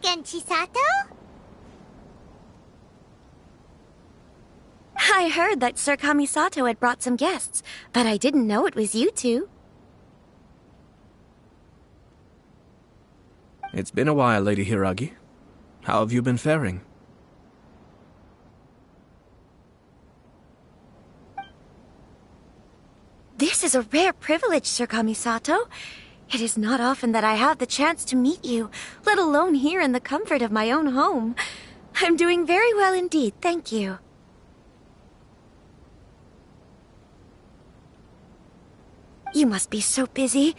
again, Chisato? I heard that Sir Kamisato had brought some guests, but I didn't know it was you two. It's been a while, Lady Hiragi. How have you been faring? This is a rare privilege, Sir Kamisato. It is not often that I have the chance to meet you, let alone here in the comfort of my own home. I'm doing very well indeed, thank you. You must be so busy.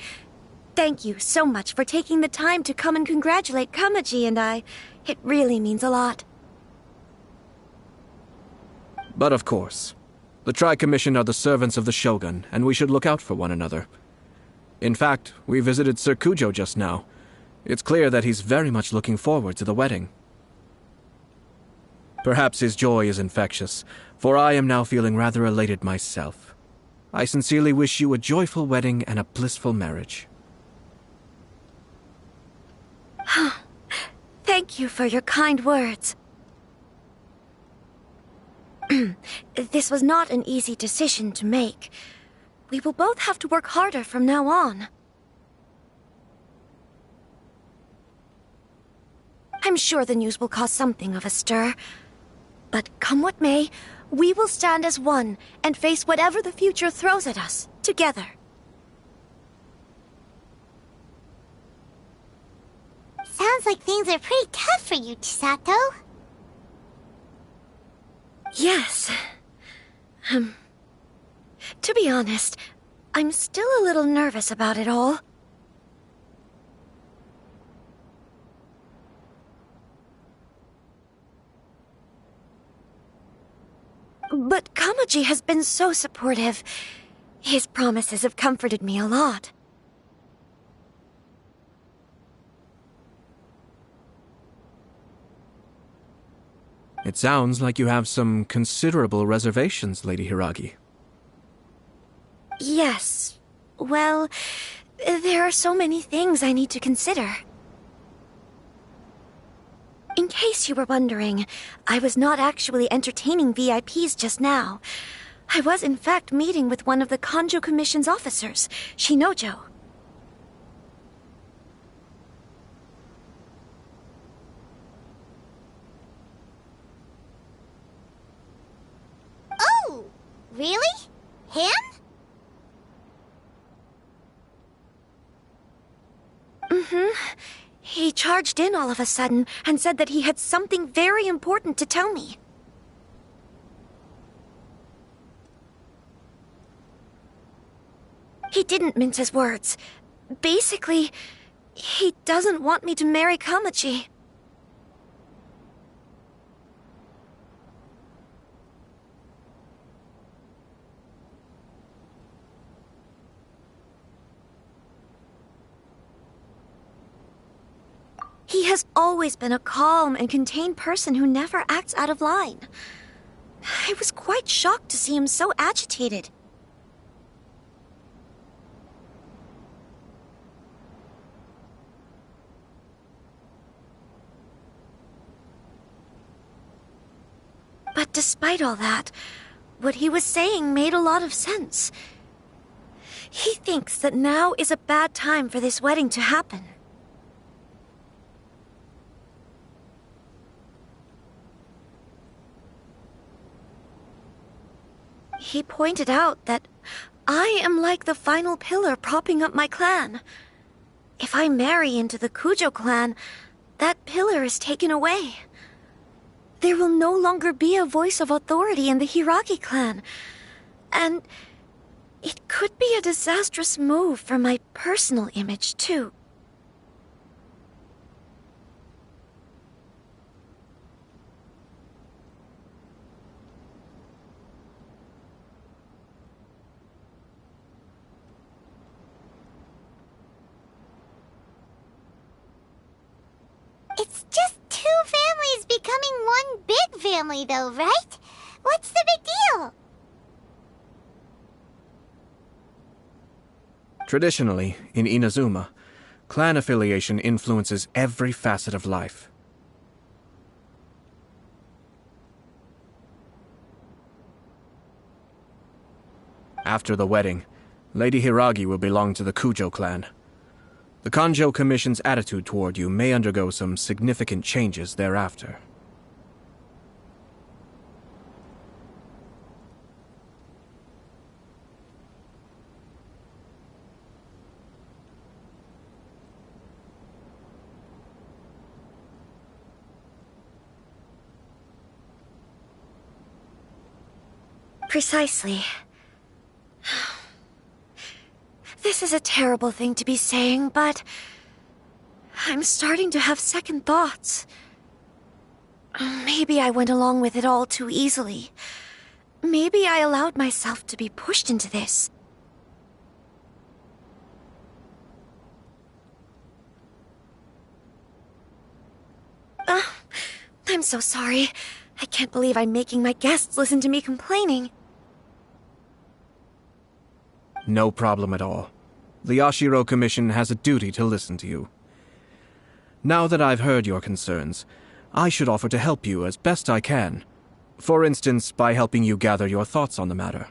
Thank you so much for taking the time to come and congratulate Kamaji and I. It really means a lot. But of course, the Tri-Commission are the servants of the Shogun, and we should look out for one another. In fact, we visited Sir Kujo just now. It's clear that he's very much looking forward to the wedding. Perhaps his joy is infectious, for I am now feeling rather elated myself. I sincerely wish you a joyful wedding and a blissful marriage. Thank you for your kind words. This was not an easy decision to make. We will both have to work harder from now on. I'm sure the news will cause something of a stir. But come what may, we will stand as one and face whatever the future throws at us, together. Sounds like things are pretty tough for you, Chisato. Yes. To be honest, I'm still a little nervous about it all. But Kamaji has been so supportive. His promises have comforted me a lot. It sounds like you have some considerable reservations, Lady Hiragi. Yes. Well, there are so many things I need to consider. In case you were wondering, I was not actually entertaining VIPs just now. I was in fact meeting with one of the Kanjo Commission's officers, Shinojo. Oh, really? Him? He charged in all of a sudden and said that he had something very important to tell me. He didn't mince his words. Basically, he doesn't want me to marry Kamaji. He has always been a calm and contained person who never acts out of line. I was quite shocked to see him so agitated. But despite all that, what he was saying made a lot of sense. He thinks that now is a bad time for this wedding to happen. He pointed out that I am like the final pillar propping up my clan. If I marry into the Kujo clan, that pillar is taken away. There will no longer be a voice of authority in the Hiragi clan. And it could be a disastrous move for my personal image, too. It's just two families becoming one big family, though, right? What's the big deal? Traditionally, in Inazuma, clan affiliation influences every facet of life, After the wedding, Lady Hiragi will belong to the Kujo clan. The Kanjo Commission's attitude toward you may undergo some significant changes thereafter. Precisely. This is a terrible thing to be saying, but I'm starting to have second thoughts. Maybe I went along with it all too easily. Maybe I allowed myself to be pushed into this. I'm so sorry. I can't believe I'm making my guests listen to me complaining. No problem at all. The Yashiro Commission has a duty to listen to you. Now that I've heard your concerns, I should offer to help you as best I can. For instance, by helping you gather your thoughts on the matter.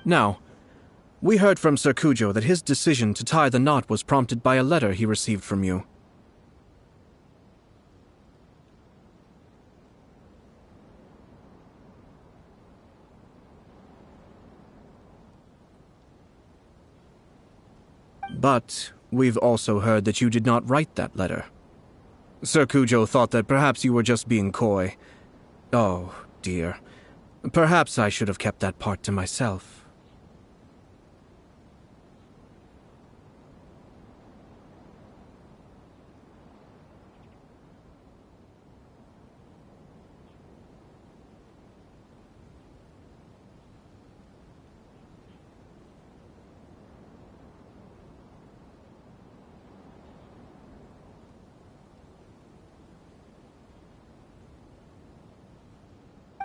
Now, we heard from Sir Kujo that his decision to tie the knot was prompted by a letter he received from you. But we've also heard that you did not write that letter. Sir Kujo thought that perhaps you were just being coy. Oh, dear. Perhaps I should have kept that part to myself.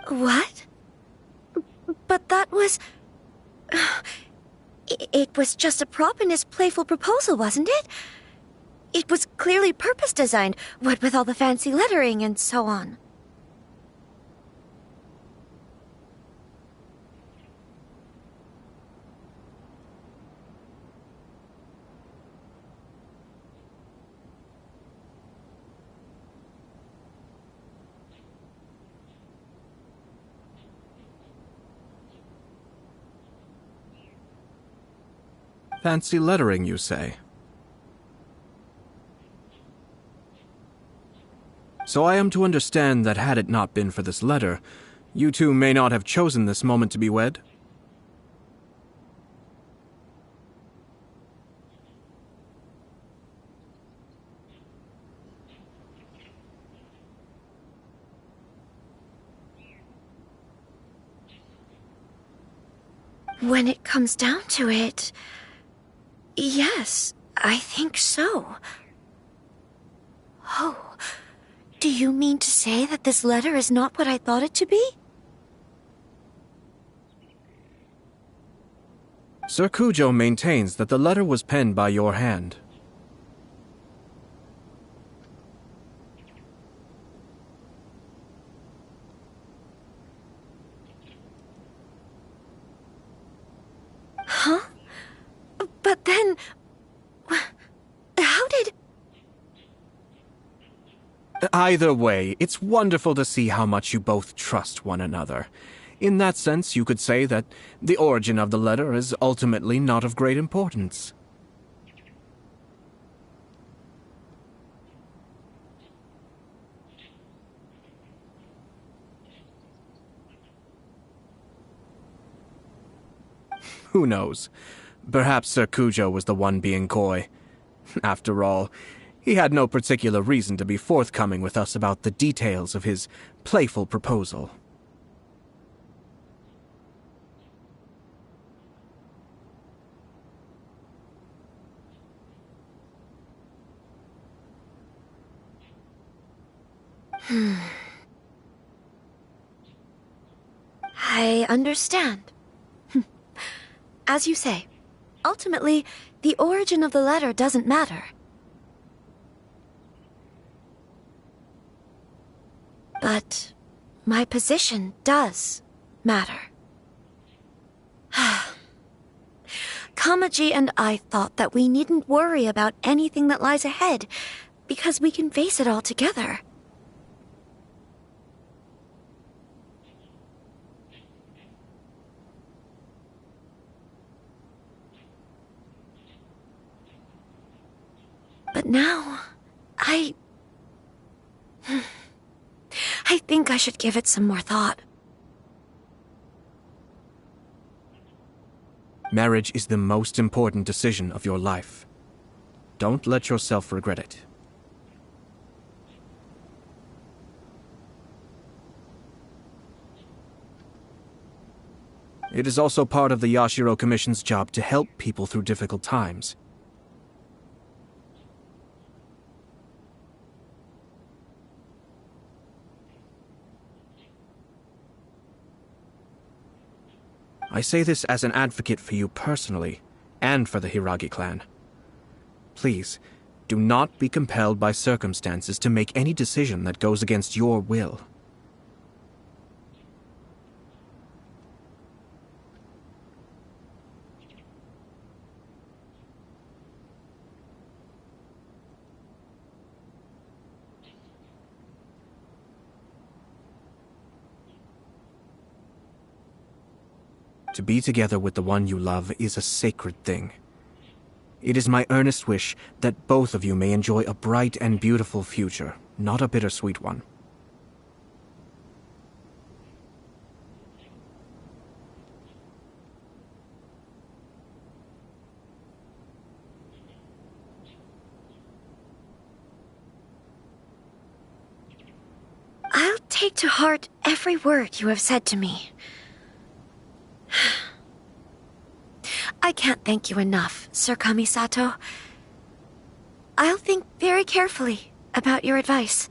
What? But that was... It was just a prop in his playful proposal, wasn't it? It was clearly purpose-designed, what with all the fancy lettering and so on. Fancy lettering, you say? So I am to understand that had it not been for this letter, you two may not have chosen this moment to be wed? When it comes down to it... Yes, I think so. Oh, do you mean to say that this letter is not what I thought it to be? Sir Kujo maintains that the letter was penned by your hand. But then... How did... Either way, it's wonderful to see how much you both trust one another. In that sense, you could say that the origin of the letter is ultimately not of great importance. Who knows? Perhaps Sir Cujo was the one being coy. After all, he had no particular reason to be forthcoming with us about the details of his playful proposal. I understand. As you say, ultimately, the origin of the letter doesn't matter. But my position does matter. Kamaji and I thought that we needn't worry about anything that lies ahead, because we can face it all together. But now, I think I should give it some more thought. Marriage is the most important decision of your life. Don't let yourself regret it. It is also part of the Yashiro Commission's job to help people through difficult times. I say this as an advocate for you personally, and for the Hiragi clan. Please, do not be compelled by circumstances to make any decision that goes against your will. To be together with the one you love is a sacred thing. It is my earnest wish that both of you may enjoy a bright and beautiful future, not a bittersweet one. I'll take to heart every word you have said to me. I can't thank you enough, Sir Kamisato. I'll think very carefully about your advice.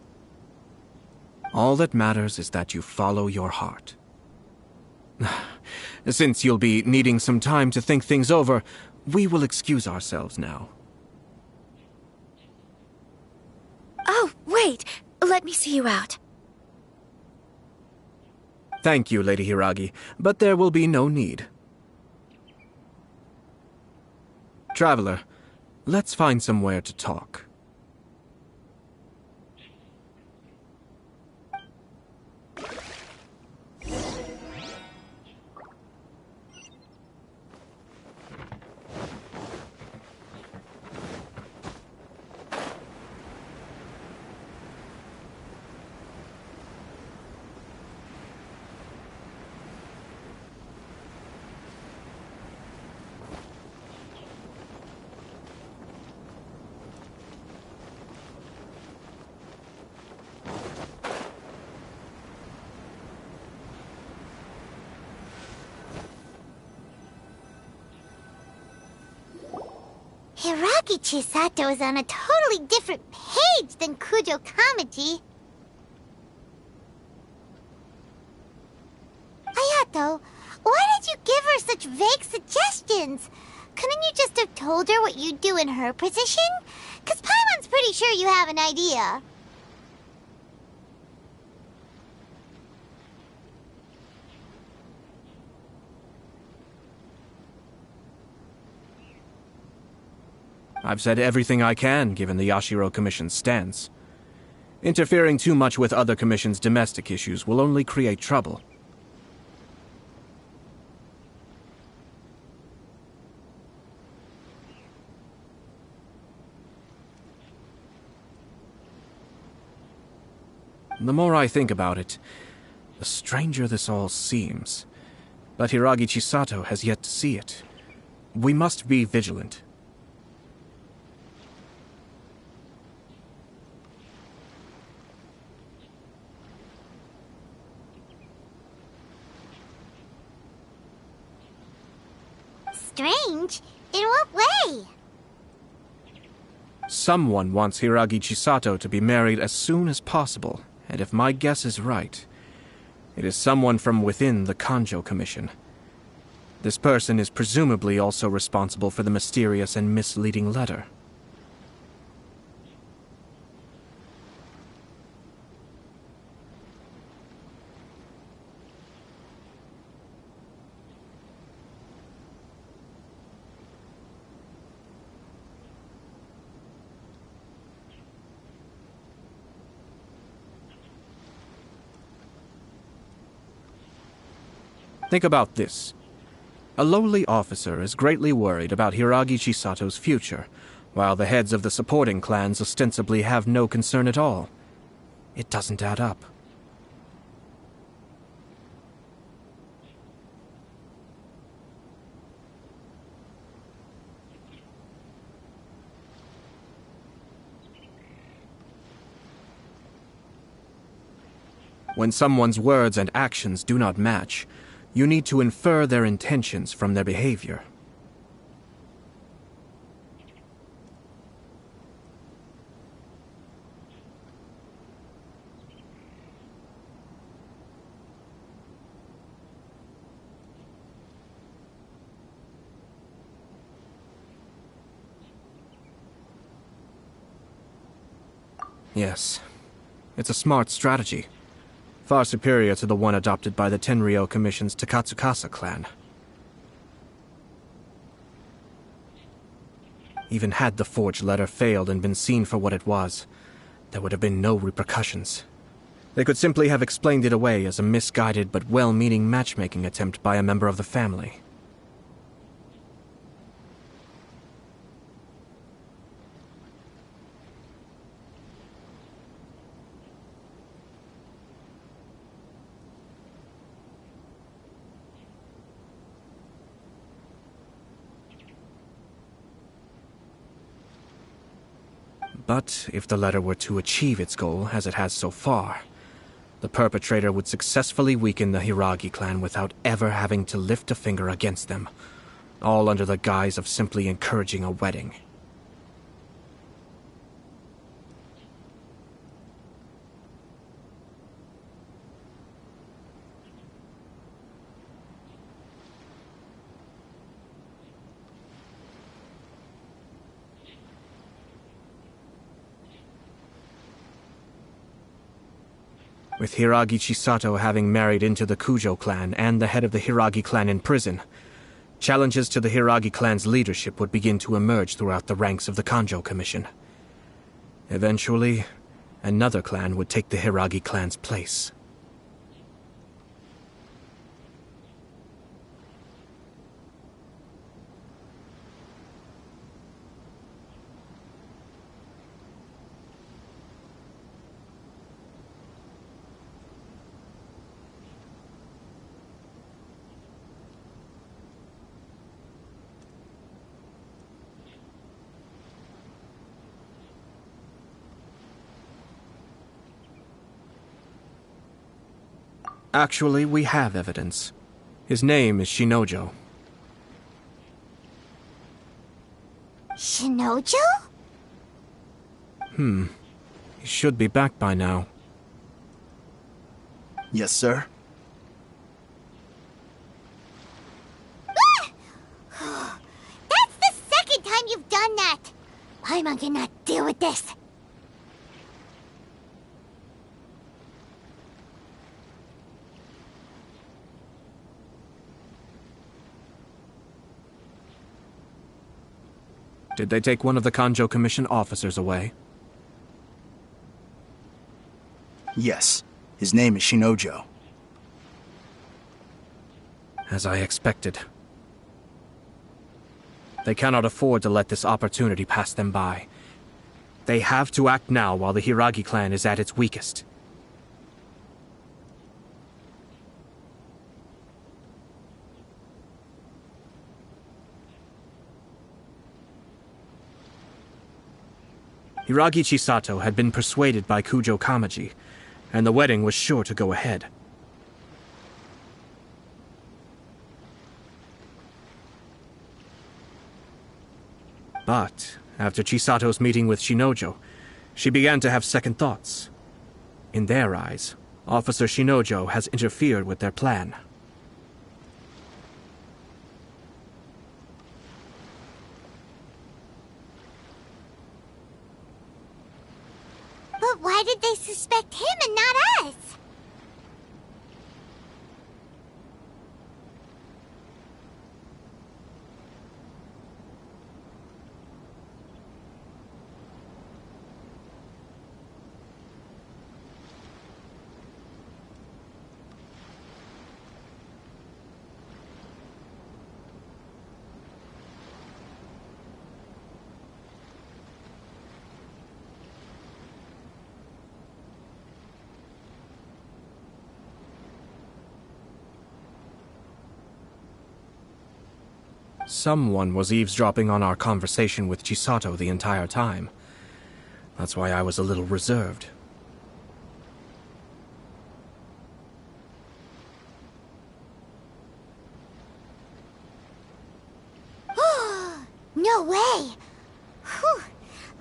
All that matters is that you follow your heart. Since you'll be needing some time to think things over, we will excuse ourselves now. Oh, wait! Let me see you out. Thank you, Lady Hiragi, but there will be no need. Traveler, let's find somewhere to talk. Hiragi Chisato is on a totally different page than Kujo Kamaji. Ayato, why did you give her such vague suggestions? Couldn't you just have told her what you'd do in her position? 'Cause Paimon's pretty sure you have an idea. I've said everything I can given the Yashiro Commission's stance. Interfering too much with other commissions' domestic issues will only create trouble. The more I think about it, the stranger this all seems. But Hiragi Chisato has yet to see it. We must be vigilant. Strange? In what way? Someone wants Hiragi Chisato to be married as soon as possible, and if my guess is right, it is someone from within the Kanjo Commission. This person is presumably also responsible for the mysterious and misleading letter. Think about this. A lowly officer is greatly worried about Hiragi Chisato's future, while the heads of the supporting clans ostensibly have no concern at all. It doesn't add up. When someone's words and actions do not match, you need to infer their intentions from their behavior. Yes, it's a smart strategy. Far superior to the one adopted by the Tenryou Commission's Takatsukasa clan. Even had the forged letter failed and been seen for what it was, there would have been no repercussions. They could simply have explained it away as a misguided but well-meaning matchmaking attempt by a member of the family. But if the letter were to achieve its goal, as it has so far, the perpetrator would successfully weaken the Hiragi clan without ever having to lift a finger against them, all under the guise of simply encouraging a wedding. With Hiragi Chisato having married into the Kujo clan and the head of the Hiragi clan in prison, challenges to the Hiragi clan's leadership would begin to emerge throughout the ranks of the Kanjo Commission. Eventually, another clan would take the Hiragi clan's place. Actually, we have evidence. His name is Shinojo. Shinojo? He should be back by now. Yes, sir. That's the second time you've done that! Paimon cannot deal with this. Did they take one of the Kanjo Commission officers away? Yes. His name is Shinojo. As I expected. They cannot afford to let this opportunity pass them by. They have to act now while the Hiragi clan is at its weakest. Hiragi Chisato had been persuaded by Kujo Kamaji, and the wedding was sure to go ahead. But after Chisato's meeting with Shinojo, she began to have second thoughts. In their eyes, Officer Shinojo has interfered with their plan. But why did they suspect him and not us? Someone was eavesdropping on our conversation with Chisato the entire time. That's why I was a little reserved. No way! Whew.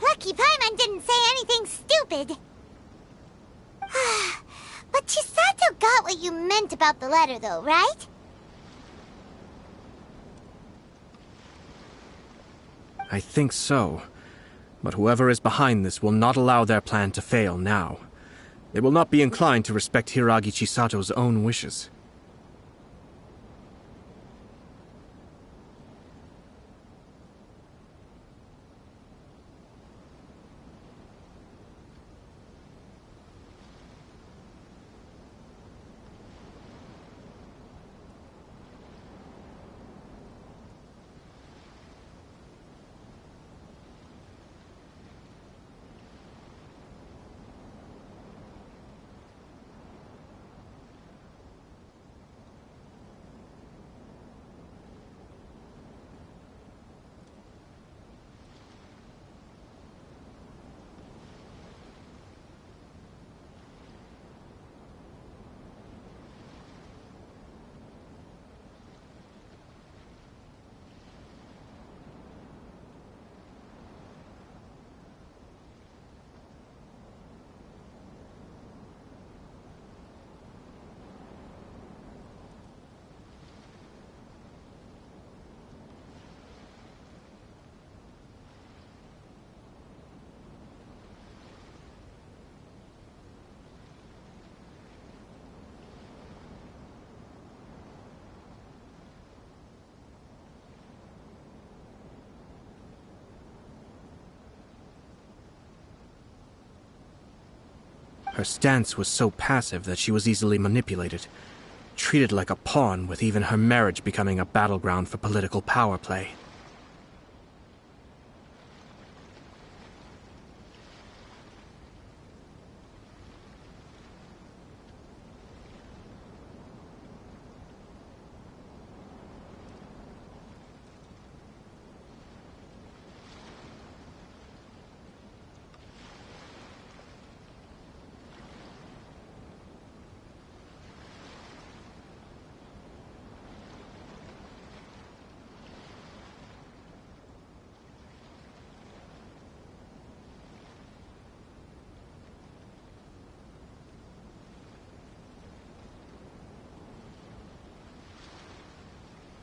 Lucky Paimon didn't say anything stupid. But Chisato got what you meant about the letter, though, right? I think so. But whoever is behind this will not allow their plan to fail now. They will not be inclined to respect Hiragi Chisato's own wishes. Her stance was so passive that she was easily manipulated, treated like a pawn, with even her marriage becoming a battleground for political power play.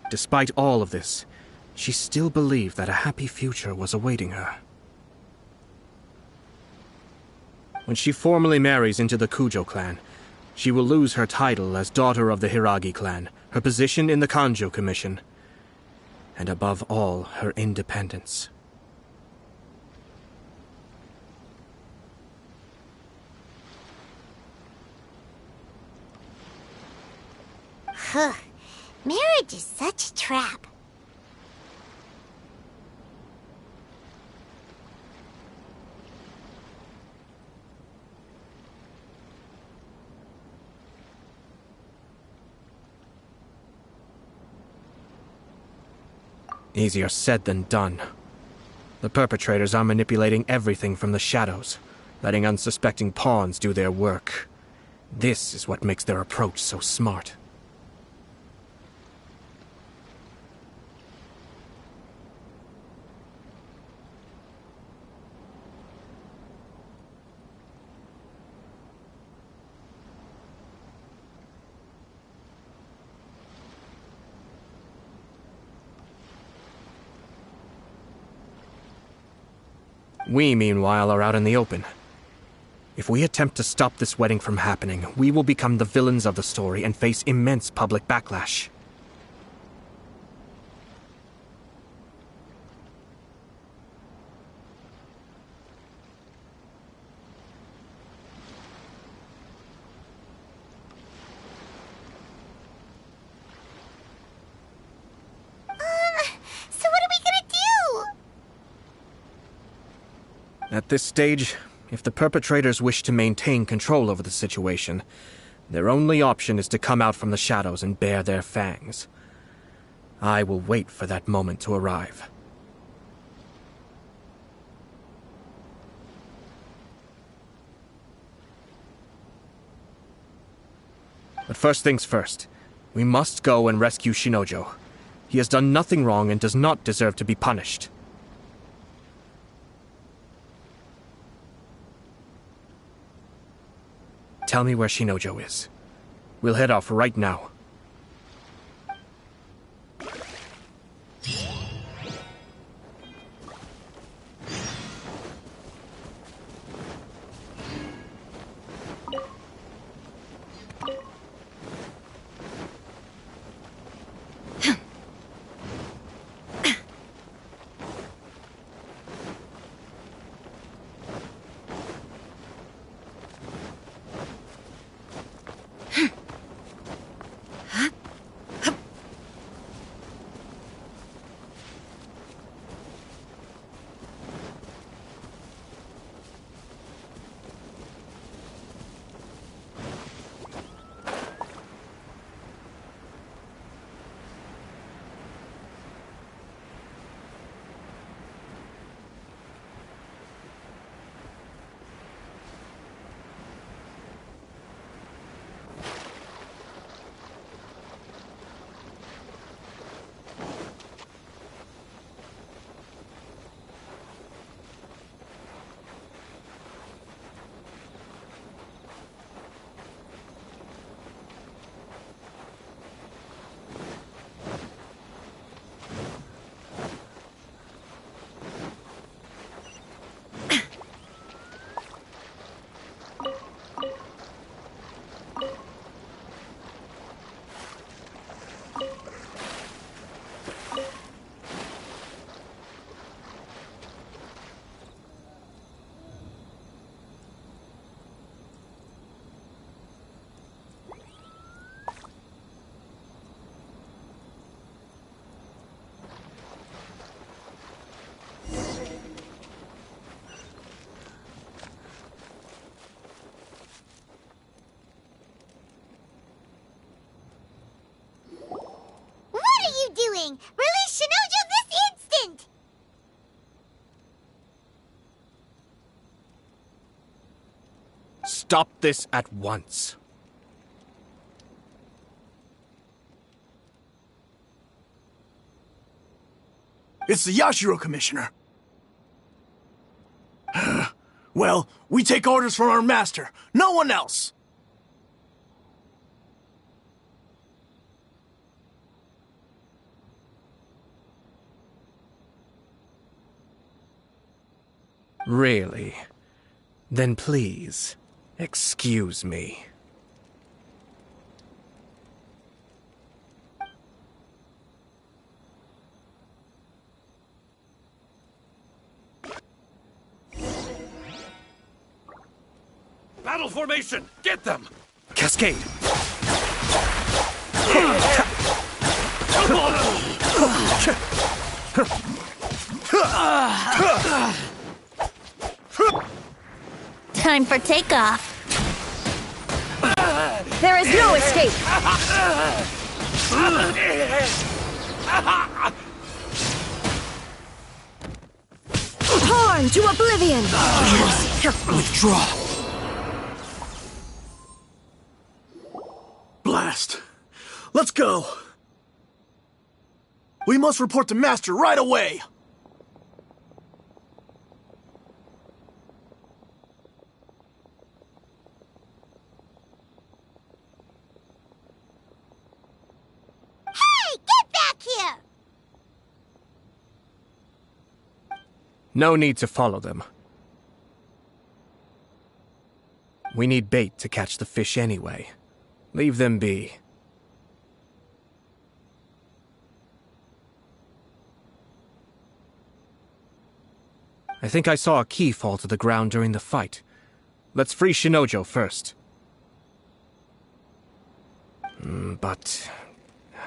Despite all of this, she still believed that a happy future was awaiting her. When she formally marries into the Kujo clan, she will lose her title as daughter of the Hiragi clan, her position in the Kanjo Commission, and above all, her independence. Marriage is such a trap. Easier said than done. The perpetrators are manipulating everything from the shadows, letting unsuspecting pawns do their work. This is what makes their approach so smart. We, meanwhile, are out in the open. If we attempt to stop this wedding from happening, we will become the villains of the story and face immense public backlash. So what are we gonna do? At this stage, if the perpetrators wish to maintain control over the situation, their only option is to come out from the shadows and bare their fangs. I will wait for that moment to arrive. But first things first, we must go and rescue Shinojo. He has done nothing wrong and does not deserve to be punished. Tell me where Shinojo is. We'll head off right now. Doing? Release Shinojo this instant! Stop this at once. It's the Yashiro Commissioner. Well, we take orders from our master. No one else. Really? Then please, excuse me. Battle formation! Get them! Cascade! Time for takeoff. There is no escape! Torn to oblivion! Withdraw. Blast. Let's go. We must report to Master right away. Hey, get back here! No need to follow them. We need bait to catch the fish anyway. Leave them be. I think I saw a key fall to the ground during the fight. Let's free Shinojo first. But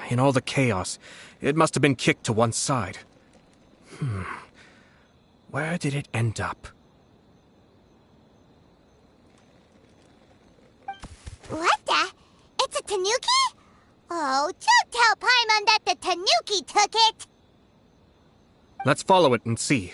in all the chaos, it must have been kicked to one side. Where did it end up? What the? It's a tanuki? Oh, don't tell Paimon that the tanuki took it! Let's follow it and see.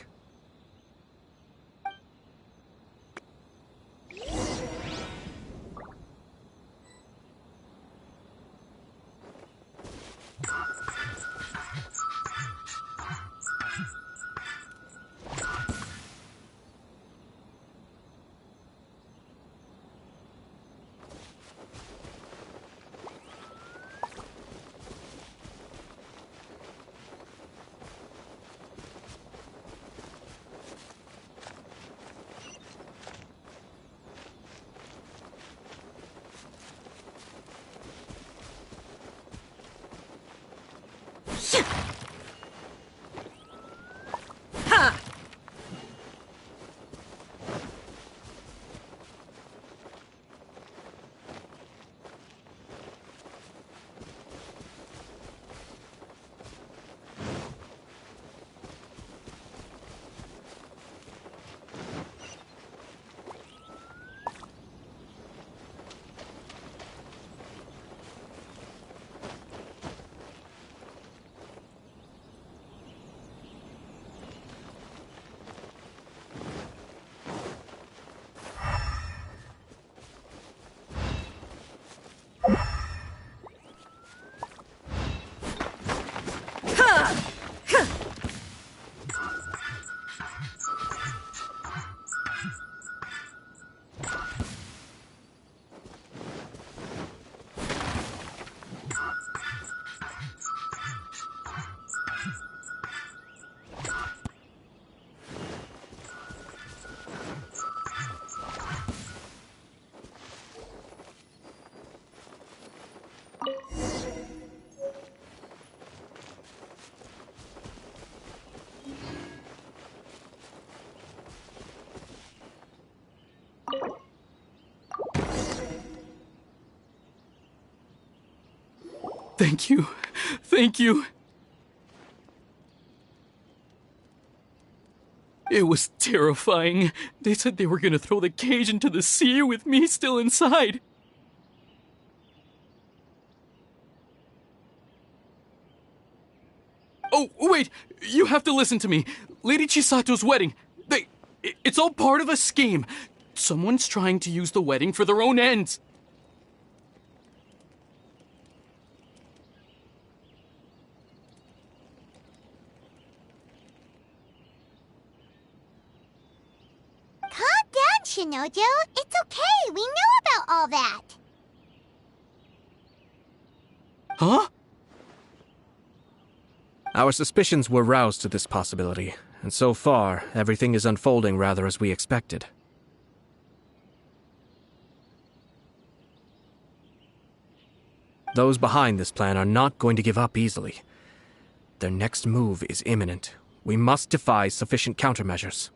Thank you. Thank you. It was terrifying. They said they were gonna throw the cage into the sea with me still inside. Oh, wait! You have to listen to me. Lady Chisato's wedding. It's all part of a scheme. Someone's trying to use the wedding for their own ends. Calm down, Shinojo. It's okay. We know about all that. Huh? Our suspicions were roused to this possibility, and so far, everything is unfolding rather as we expected. Those behind this plan are not going to give up easily. Their next move is imminent. We must devise sufficient countermeasures.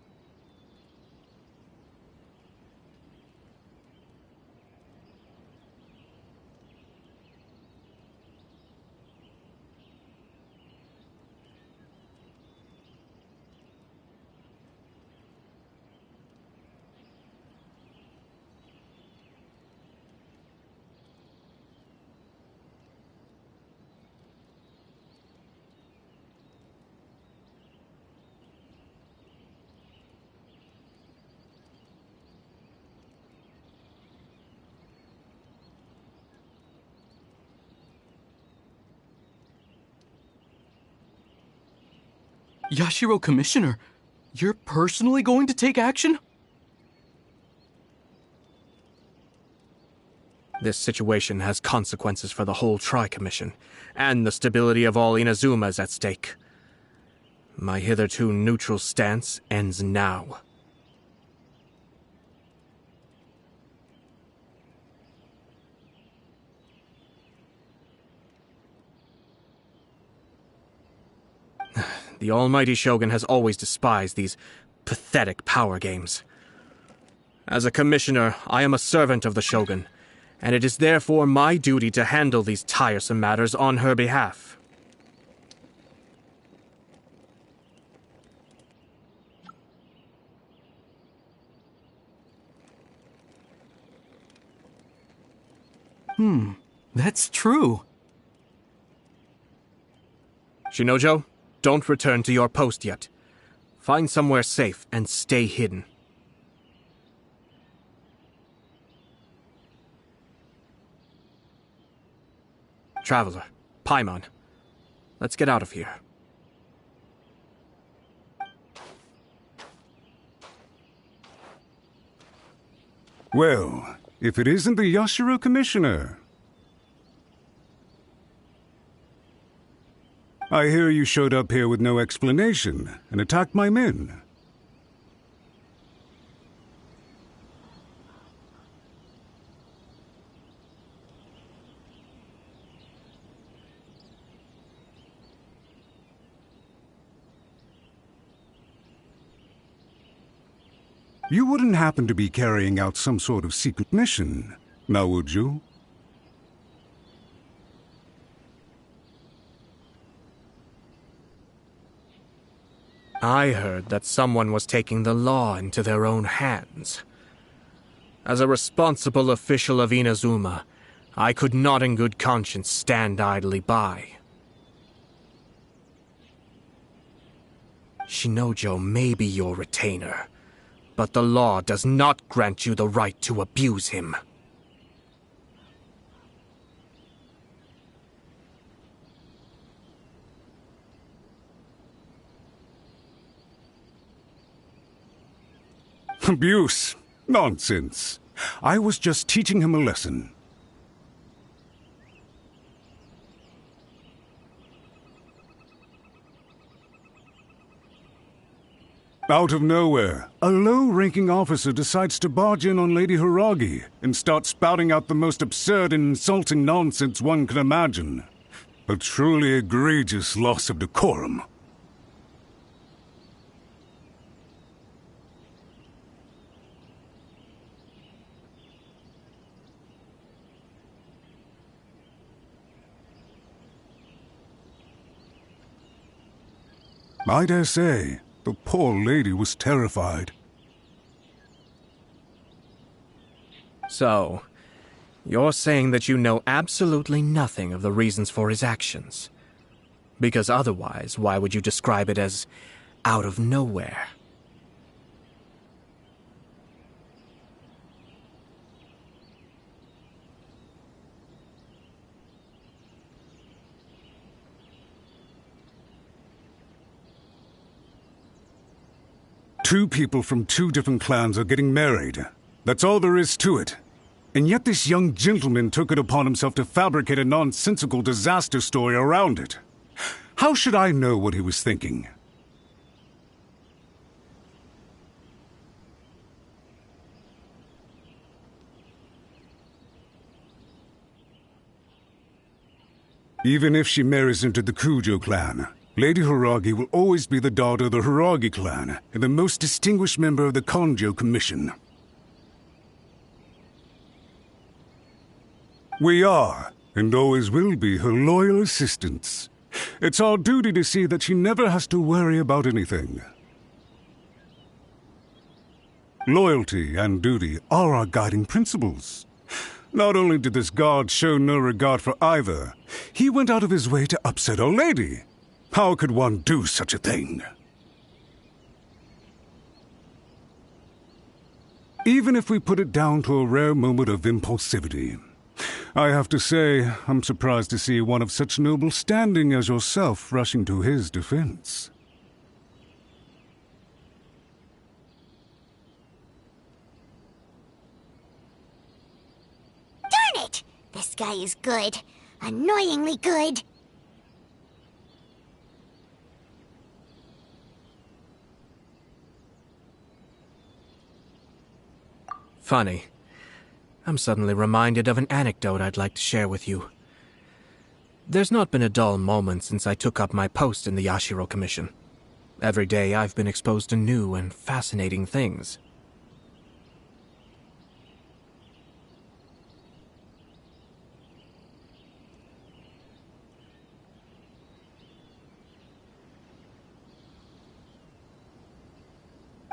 Yashiro Commissioner, you're personally going to take action? This situation has consequences for the whole Tri-Commission, and the stability of all Inazuma is at stake. My hitherto neutral stance ends now. The almighty Shogun has always despised these pathetic power games. As a commissioner, I am a servant of the Shogun, and it is therefore my duty to handle these tiresome matters on her behalf. That's true. Shinojo, don't return to your post yet. Find somewhere safe and stay hidden. Traveler, Paimon, let's get out of here. Well, if it isn't the Yashiro Commissioner. I hear you showed up here with no explanation and attacked my men. You wouldn't happen to be carrying out some sort of secret mission, now would you? I heard that someone was taking the law into their own hands. As a responsible official of Inazuma, I could not in good conscience stand idly by. Shinojo may be your retainer, but the law does not grant you the right to abuse him. Abuse? Nonsense. I was just teaching him a lesson. Out of nowhere, a low-ranking officer decides to barge in on Lady Hiragi and start spouting out the most absurd and insulting nonsense one can imagine. A truly egregious loss of decorum. I dare say, the poor lady was terrified. So, you're saying that you know absolutely nothing of the reasons for his actions? Because otherwise, why would you describe it as out of nowhere? Two people from two different clans are getting married. That's all there is to it. And yet this young gentleman took it upon himself to fabricate a nonsensical disaster story around it. How should I know what he was thinking? Even if she marries into the Kujo clan, Lady Hiragi will always be the daughter of the Hiragi clan and the most distinguished member of the Konjo Commission. We are, and always will be, her loyal assistants. It's our duty to see that she never has to worry about anything. Loyalty and duty are our guiding principles. Not only did this guard show no regard for either, he went out of his way to upset our lady. How could one do such a thing? Even if we put it down to a rare moment of impulsivity, I have to say, I'm surprised to see one of such noble standing as yourself rushing to his defense. guy is good. Annoyingly good. Funny. I'm suddenly reminded of an anecdote I'd like to share with you. There's not been a dull moment since I took up my post in the Yashiro Commission. Every day I've been exposed to new and fascinating things.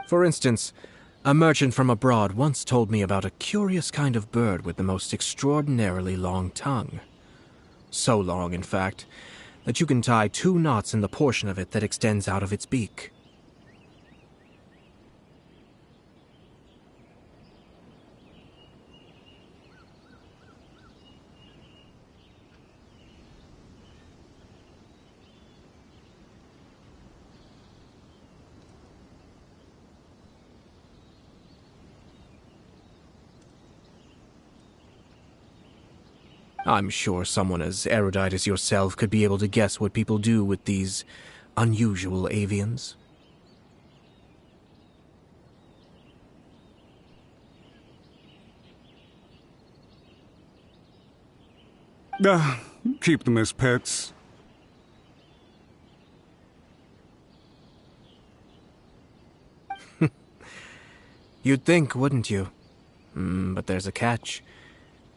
For instance, a merchant from abroad once told me about a curious kind of bird with the most extraordinarily long tongue. So long, in fact, that you can tie 2 knots in the portion of it that extends out of its beak. I'm sure someone as erudite as yourself could be able to guess what people do with these unusual avians. Keep them as pets. You'd think, wouldn't you? But there's a catch.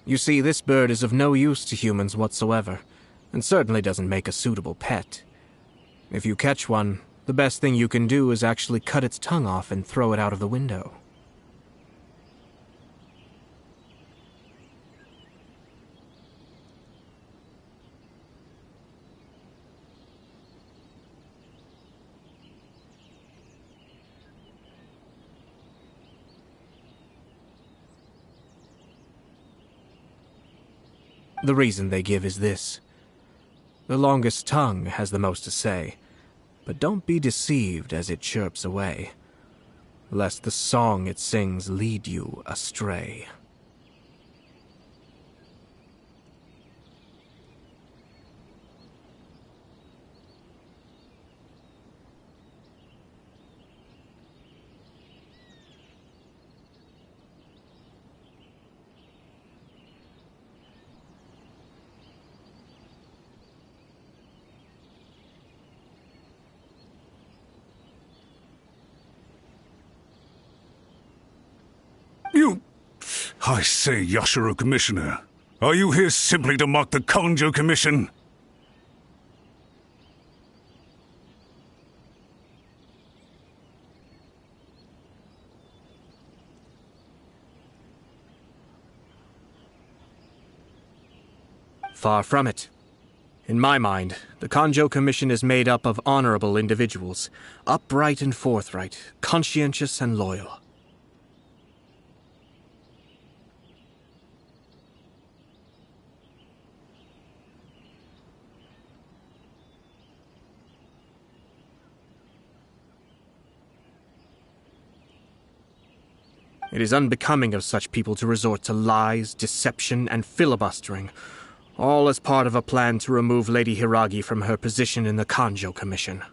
You see, this bird is of no use to humans whatsoever, and certainly doesn't make a suitable pet. If you catch one, the best thing you can do is actually cut its tongue off and throw it out of the window. The reason they give is this. The longest tongue has the most to say, but don't be deceived as it chirps away, lest the song it sings lead you astray. I say, Yashiro Commissioner, are you here simply to mock the Kanjo Commission? Far from it. In my mind, the Kanjo Commission is made up of honorable individuals, upright and forthright, conscientious and loyal. It is unbecoming of such people to resort to lies, deception, and filibustering, all as part of a plan to remove Lady Hiragi from her position in the Kanjo Commission.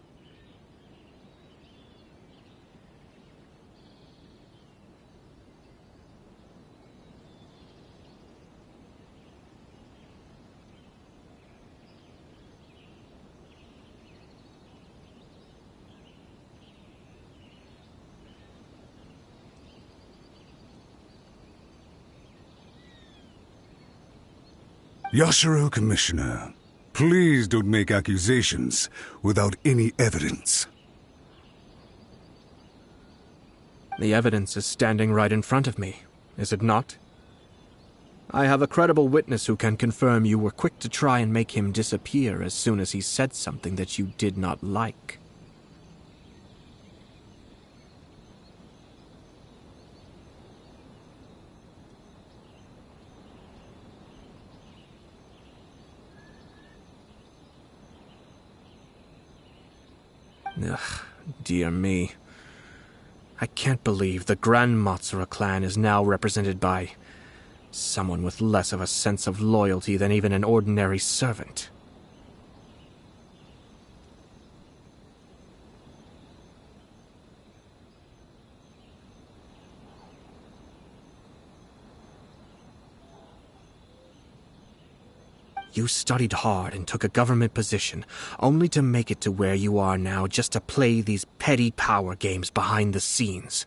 Yashiro Commissioner, please don't make accusations without any evidence. The evidence is standing right in front of me, is it not? I have a credible witness who can confirm you were quick to try and make him disappear as soon as he said something that you did not like. Ugh, dear me. I can't believe the Grand Matsura clan is now represented by Someone with less of a sense of loyalty than even an ordinary servant. You studied hard and took a government position, only to make it to where you are now just to play these petty power games behind the scenes.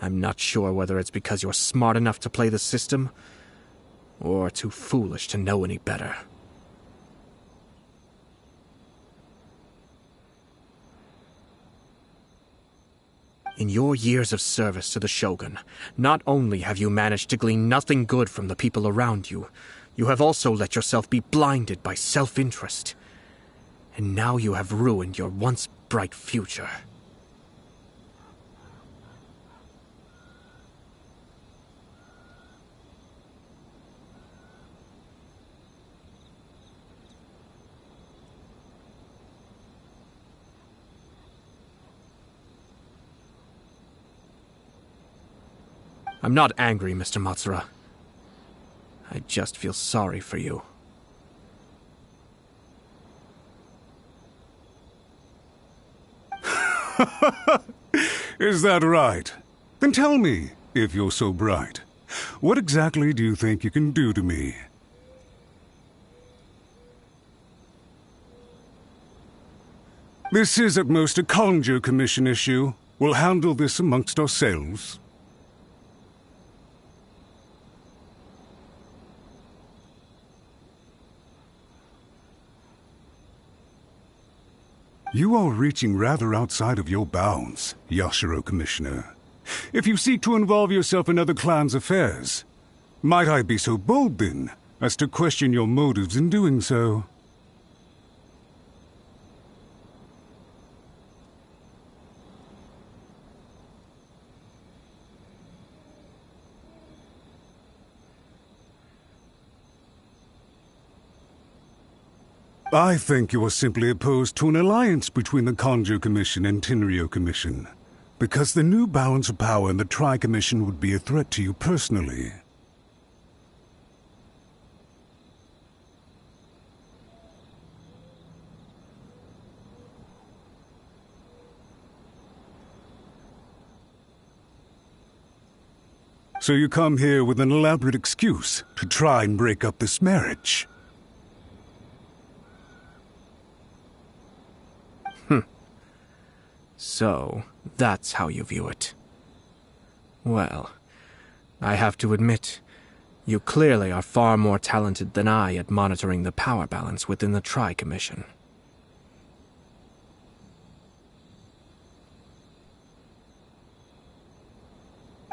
I'm not sure whether it's because you're smart enough to play the system, or too foolish to know any better. In your years of service to the Shogun, not only have you managed to glean nothing good from the people around you, you have also let yourself be blinded by self-interest. And now you have ruined your once bright future. I'm not angry, Mr. Matsura. I just feel sorry for you. Is that right? Then tell me, if you're so bright, what exactly do you think you can do to me? This is at most a Kanjo Commission issue. We'll handle this amongst ourselves. You are reaching rather outside of your bounds, Yashiro Commissioner. If you seek to involve yourself in other clans' affairs, might I be so bold, then, as to question your motives in doing so? I think you are simply opposed to an alliance between the Kanjo Commission and Tenryo Commission, because the new balance of power in the Tri-Commission would be a threat to you personally. So you come here with an elaborate excuse to try and break up this marriage. So, that's how you view it. Well, I have to admit, you clearly are far more talented than I at monitoring the power balance within the Tri-Commission.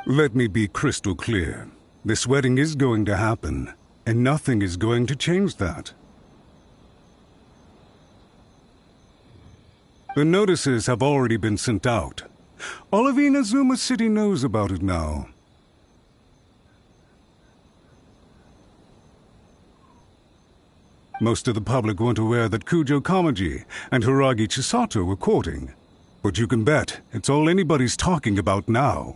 Let me be crystal clear. This wedding is going to happen, and nothing is going to change that. The notices have already been sent out. All of Inazuma City knows about it now. Most of the public weren't aware that Kujo Kamaji and Hiragi Chisato were courting. But you can bet it's all anybody's talking about now.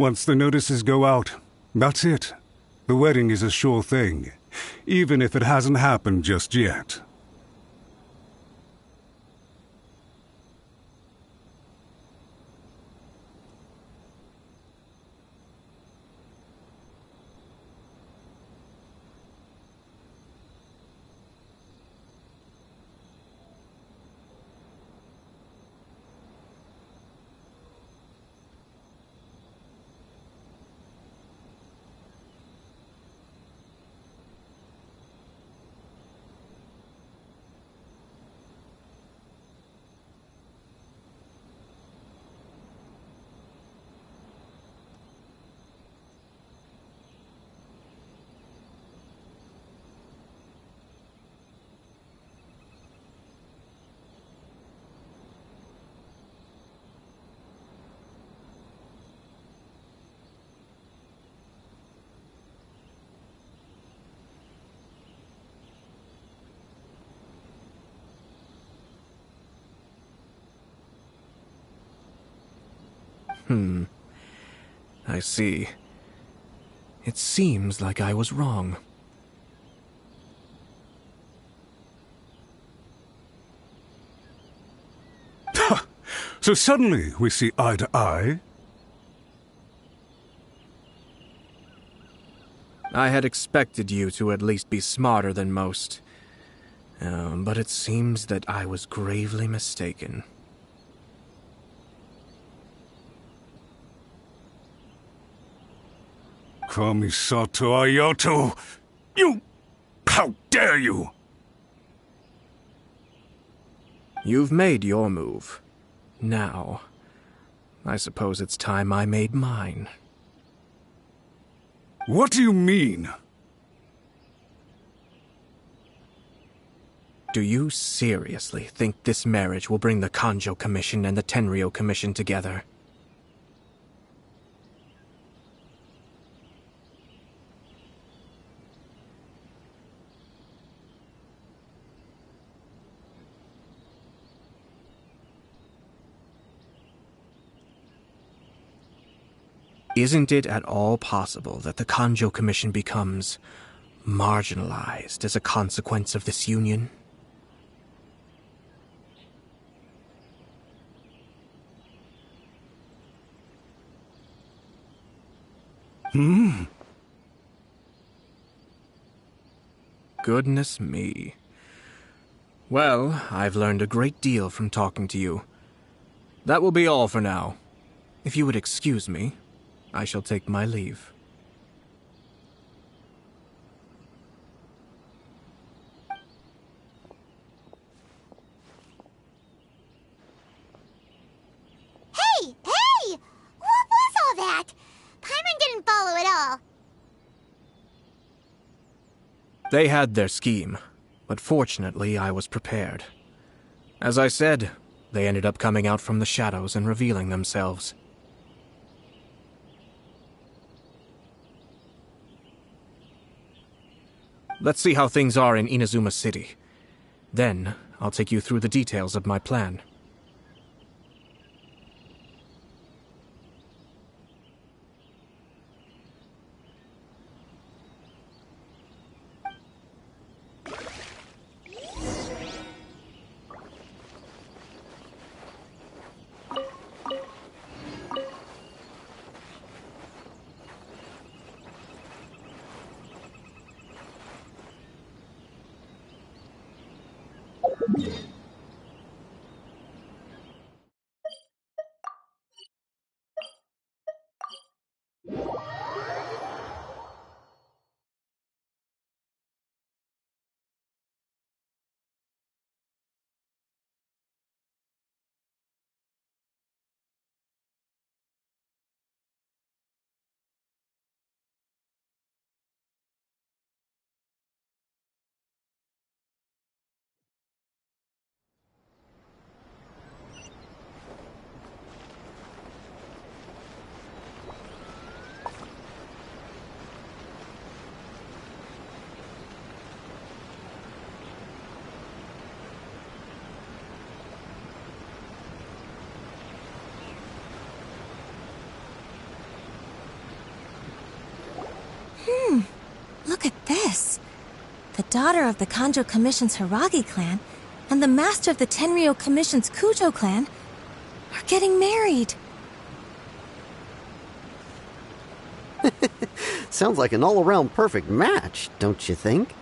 Once the notices go out, that's it. The wedding is a sure thing, even if it hasn't happened just yet. I see. It seems like I was wrong. So suddenly we see eye to eye? I had expected you to at least be smarter than most. But it seems that I was gravely mistaken. Kamisato Ayato! You... How dare you! You've made your move. Now, I suppose it's time I made mine. What do you mean? Do you seriously think this marriage will bring the Kanjo Commission and the Tenryo Commission together? Isn't it at all possible that the Kanjo Commission becomes marginalized as a consequence of this union? Goodness me. Well, I've learned a great deal from talking to you. That will be all for now. If you would excuse me, I shall take my leave. Hey! Hey! What was all that? Paimon didn't follow at all. They had their scheme, but fortunately I was prepared. As I said, they ended up coming out from the shadows and revealing themselves. Let's see how things are in Inazuma City. Then, I'll take you through the details of my plan. daughter of the Kanjo Commission's Hiragi clan and the master of the Tenryo Commission's Kujo clan are getting married. Sounds like an all-around perfect match, don't you think?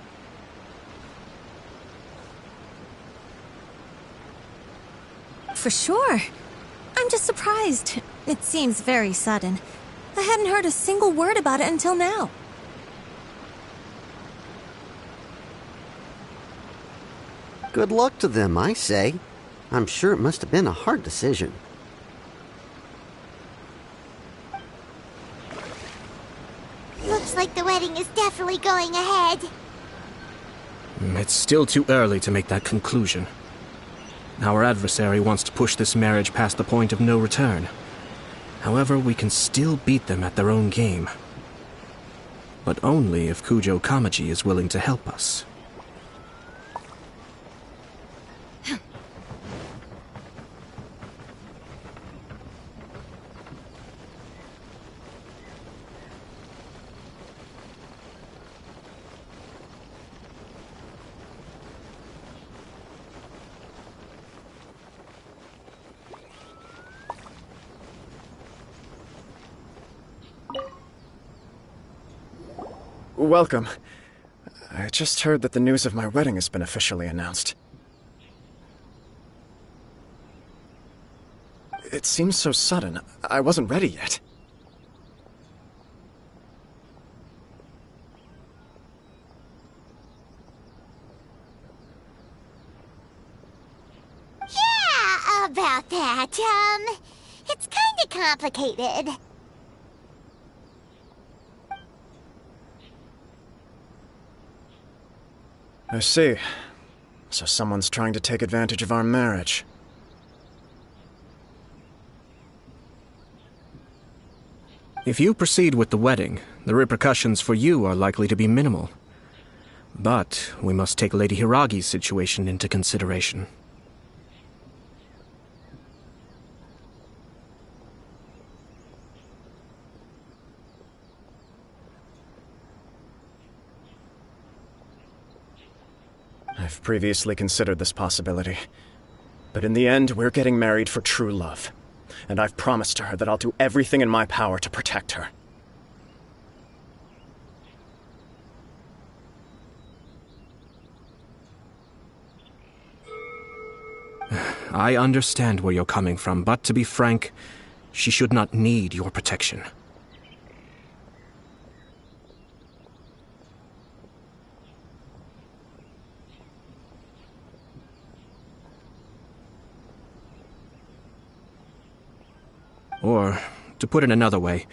For sure. I'm just surprised. It seems very sudden. I hadn't heard a single word about it until now. Good luck to them, I say. I'm sure it must have been a hard decision. Looks like the wedding is definitely going ahead. It's still too early to make that conclusion. Our adversary wants to push this marriage past the point of no return. However, we can still beat them at their own game. But only if Kujo Kamaji is willing to help us. Welcome. I just heard that the news of my wedding has been officially announced. It seems so sudden. I wasn't ready yet. Yeah, about that. It's kinda complicated. I see. So someone's trying to take advantage of our marriage. If you proceed with the wedding, the repercussions for you are likely to be minimal. But we must take Lady Hiragi's situation into consideration. I've previously considered this possibility. But in the end, we're getting married for true love. And I've promised her that I'll do everything in my power to protect her. I understand where you're coming from, but to be frank, she should not need your protection. Or, to put it another way,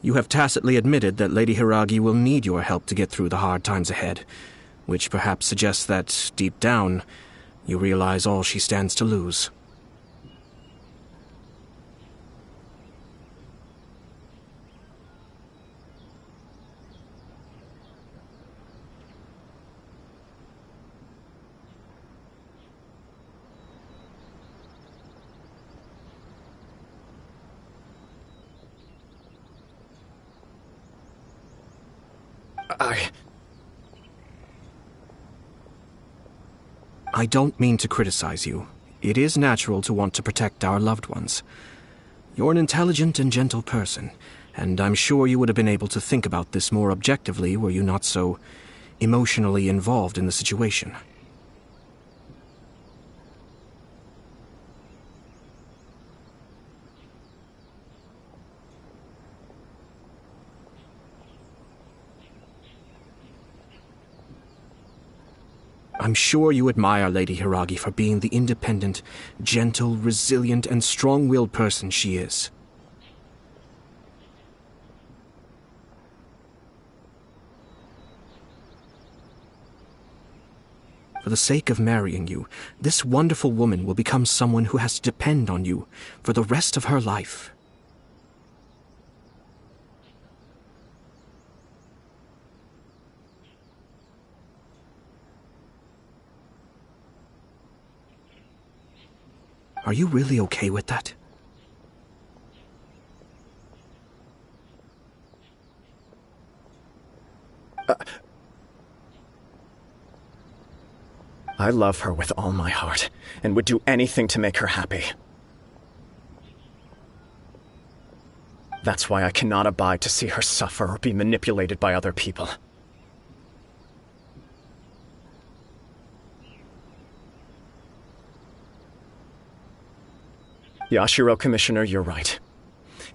you have tacitly admitted that Lady Hiragi will need your help to get through the hard times ahead, which perhaps suggests that, deep down, you realize all she stands to lose. I don't mean to criticize you. It is natural to want to protect our loved ones. You're an intelligent and gentle person, and I'm sure you would have been able to think about this more objectively were you not so emotionally involved in the situation. I'm sure you admire Lady Hiragi for being the independent, gentle, resilient, and strong-willed person she is. For the sake of marrying you, this wonderful woman will become someone who has to depend on you for the rest of her life. Are you really okay with that? I love her with all my heart, and would do anything to make her happy. That's why I cannot abide to see her suffer or be manipulated by other people. Yashiro, Commissioner, you're right.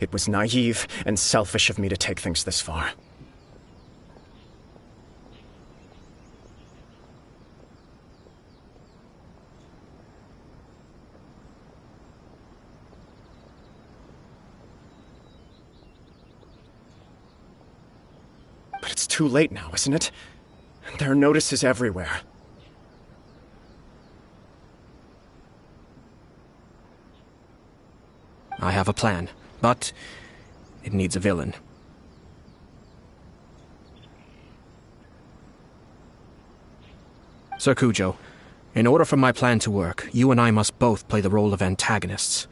It was naive and selfish of me to take things this far. But it's too late now, isn't it? There are notices everywhere. I have a plan, but it needs a villain. Sir Kujo, in order for my plan to work, you and I must both play the role of antagonists.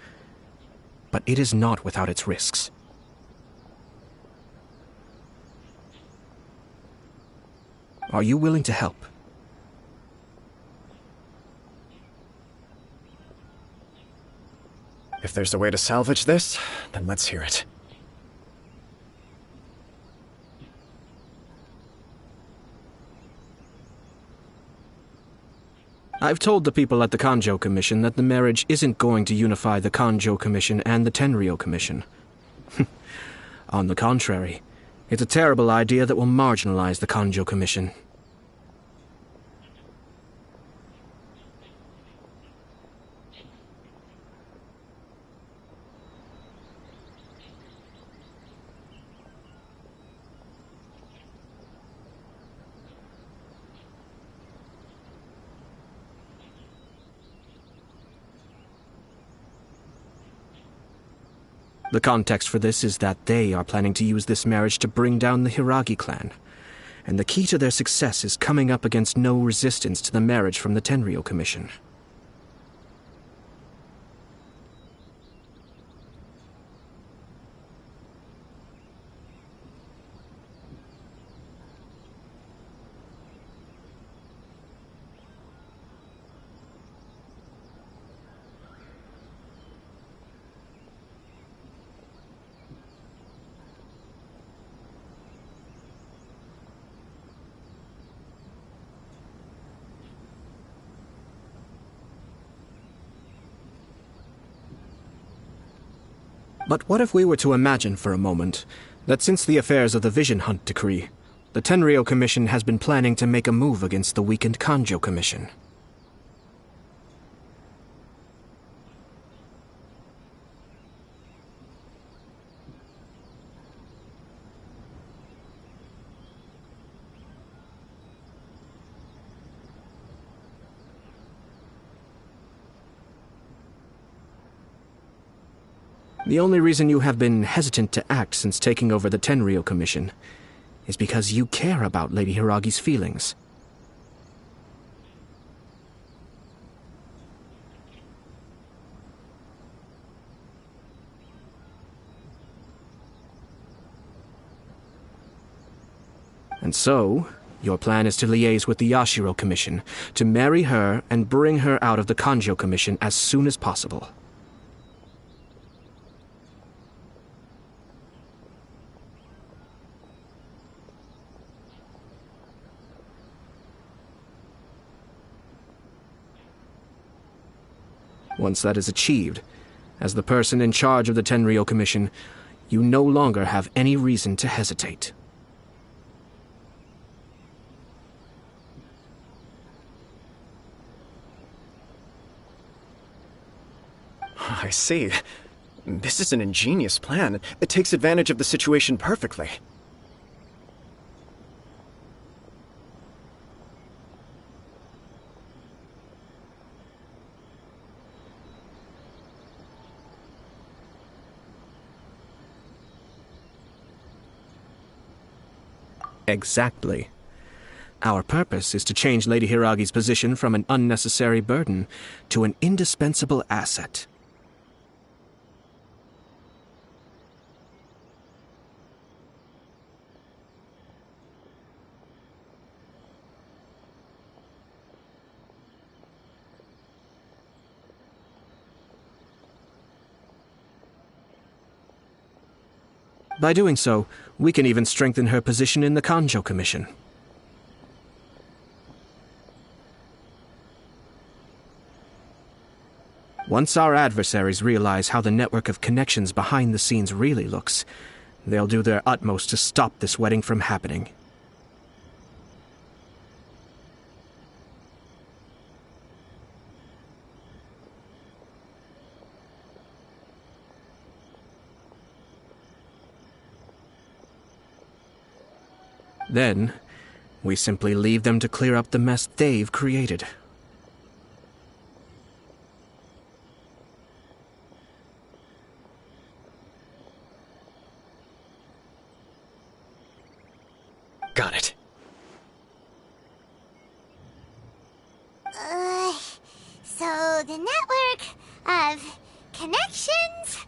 But it is not without its risks. Are you willing to help? If there's a way to salvage this, then let's hear it. I've told the people at the Kanjo Commission that the marriage isn't going to unify the Kanjo Commission and the Tenryou Commission. On the contrary, it's a terrible idea that will marginalize the Kanjo Commission. The context for this is that they are planning to use this marriage to bring down the Hiragi clan, and the key to their success is coming up against no resistance to the marriage from the Tenryou Commission. But what if we were to imagine for a moment that since the affairs of the Vision Hunt Decree, the Tenryou Commission has been planning to make a move against the weakened Kanjo Commission? The only reason you have been hesitant to act since taking over the Tenryou Commission is because you care about Lady Hiragi's feelings. And so, your plan is to liaise with the Yashiro Commission, to marry her and bring her out of the Kanjo Commission as soon as possible. Once that is achieved, as the person in charge of the Tenryou Commission, you no longer have any reason to hesitate. I see. This is an ingenious plan. It takes advantage of the situation perfectly. Exactly. Our purpose is to change Lady Hiragi's position from an unnecessary burden to an indispensable asset. By doing so, we can even strengthen her position in the Kanjo Commission. Once our adversaries realize how the network of connections behind the scenes really looks, they'll do their utmost to stop this wedding from happening. Then, we simply leave them to clear up the mess they've created. Got it. So the network of connections?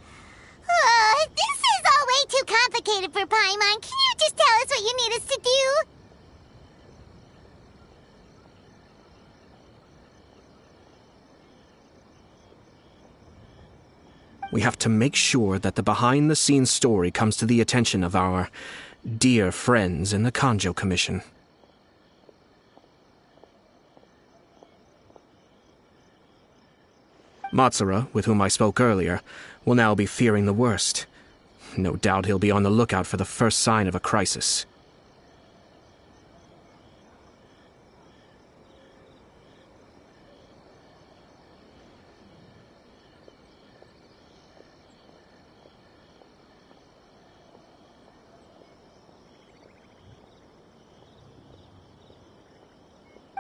This is all way too complicated for Paimon. Can you just tell us what you need us to do? We have to make sure that the behind-the-scenes story comes to the attention of our dear friends in the Kanjo Commission. Matsura, with whom I spoke earlier, will now be fearing the worst. No doubt he'll be on the lookout for the first sign of a crisis.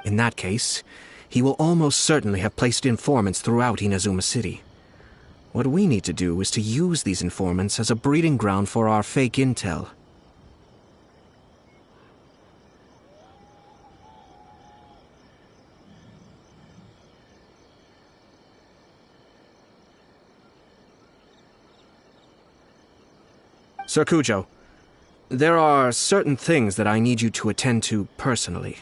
In that case, he will almost certainly have placed informants throughout Inazuma City. What we need to do is to use these informants as a breeding ground for our fake intel. Sir Kujo, there are certain things that I need you to attend to personally.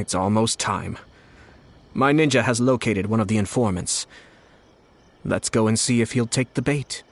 It's almost time. My ninja has located one of the informants. Let's go and see if he'll take the bait.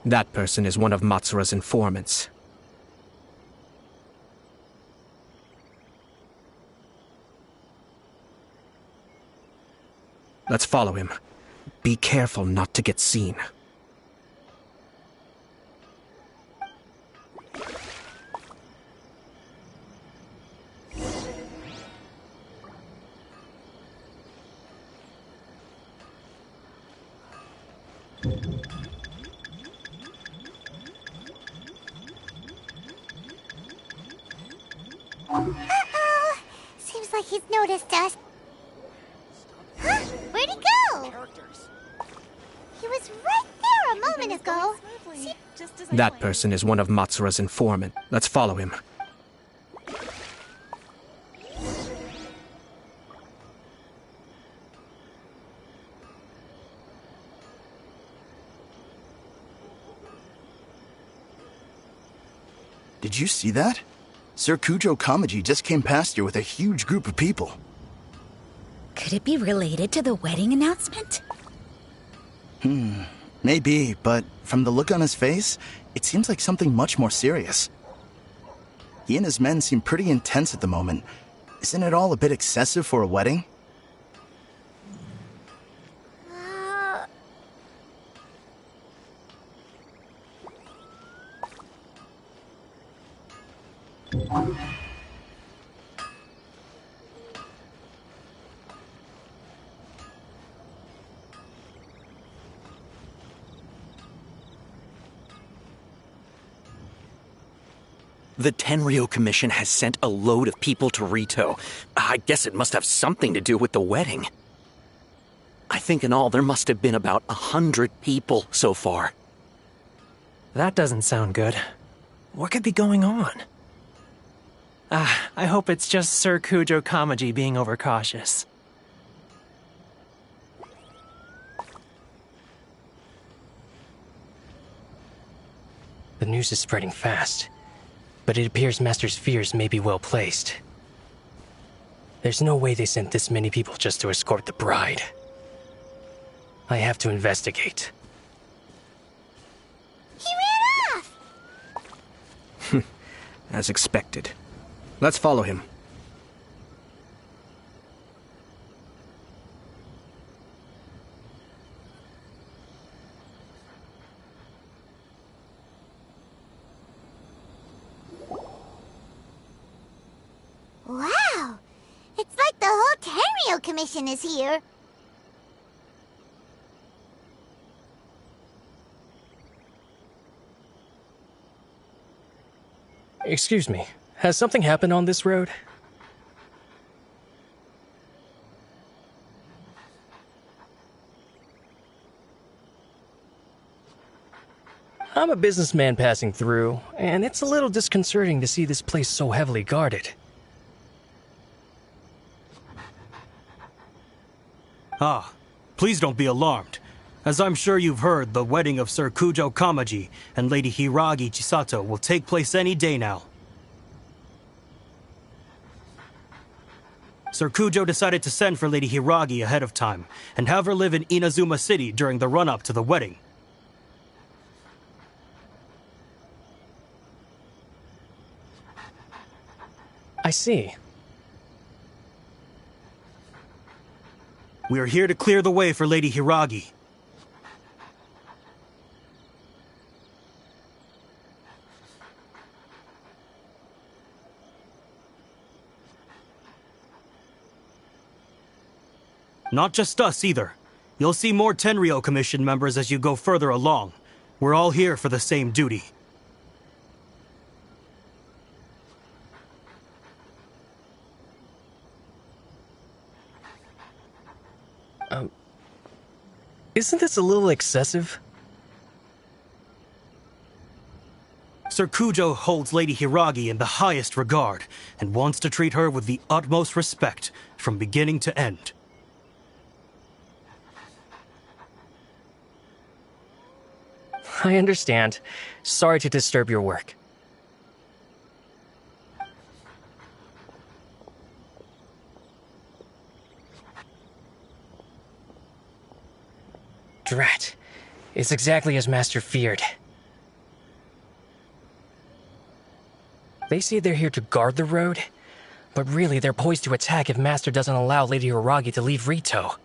That person is one of Matsura's informants. Let's follow him. Be careful not to get seen. Uh-oh. Seems like he's noticed us. Huh? Where'd he go? He was right there a moment ago. That person is one of Matsura's informants. Let's follow him. Did you see that? Sir Kujo Kamaji just came past here with a huge group of people. Could it be related to the wedding announcement? Maybe, but from the look on his face, it seems like something much more serious. He and his men seem pretty intense at the moment. Isn't it all a bit excessive for a wedding? The Tenryo Commission has sent a load of people to Rito. I guess it must have something to do with the wedding. I think in all there must have been about 100 people so far. That doesn't sound good. What could be going on? I hope it's just Sir Kujo Kamaji being overcautious. The news is spreading fast, but it appears Master's fears may be well placed. There's no way they sent this many people just to escort the bride. I have to investigate. He ran off! As expected. Let's follow him. Wow! It's like the whole Tenryo Commission is here. Excuse me, has something happened on this road? I'm a businessman passing through, and it's a little disconcerting to see this place so heavily guarded. Ah, please don't be alarmed. As I'm sure you've heard, the wedding of Sir Kujo Kamaji and Lady Hiragi Chisato will take place any day now. Sir Kujo decided to send for Lady Hiragi ahead of time and have her live in Inazuma City during the run-up to the wedding. I see. We are here to clear the way for Lady Hiragi. Not just us, either. You'll see more Tenryo Commission members as you go further along. We're all here for the same duty. Isn't this a little excessive? Sir Kujo holds Lady Hiragi in the highest regard and wants to treat her with the utmost respect from beginning to end. I understand. Sorry to disturb your work. Drat. It's exactly as Master feared. They say they're here to guard the road, but really they're poised to attack if Master doesn't allow Lady Hiragi to leave Rito.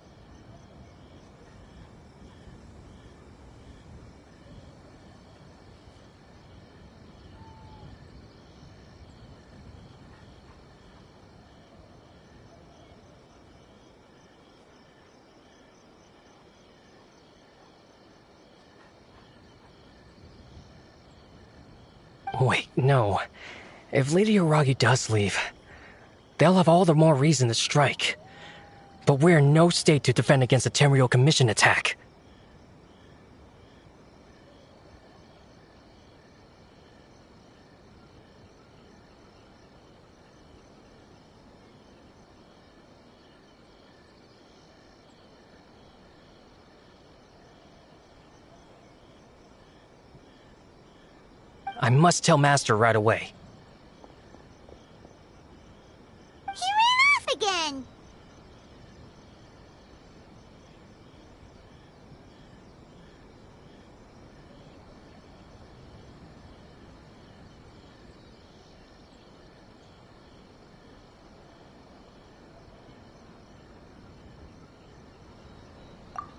Wait, no. If Lady Hiragi does leave, they'll have all the more reason to strike. But we're in no state to defend against a Tenryo Commission attack. I must tell Master right away.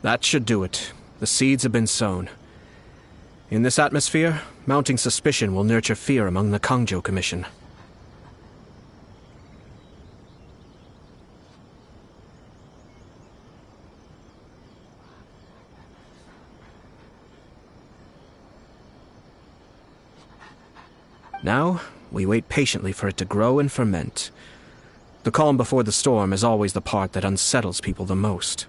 That should do it. The seeds have been sown. In this atmosphere, mounting suspicion will nurture fear among the Kangjo Commission. Now, we wait patiently for it to grow and ferment. The calm before the storm is always the part that unsettles people the most.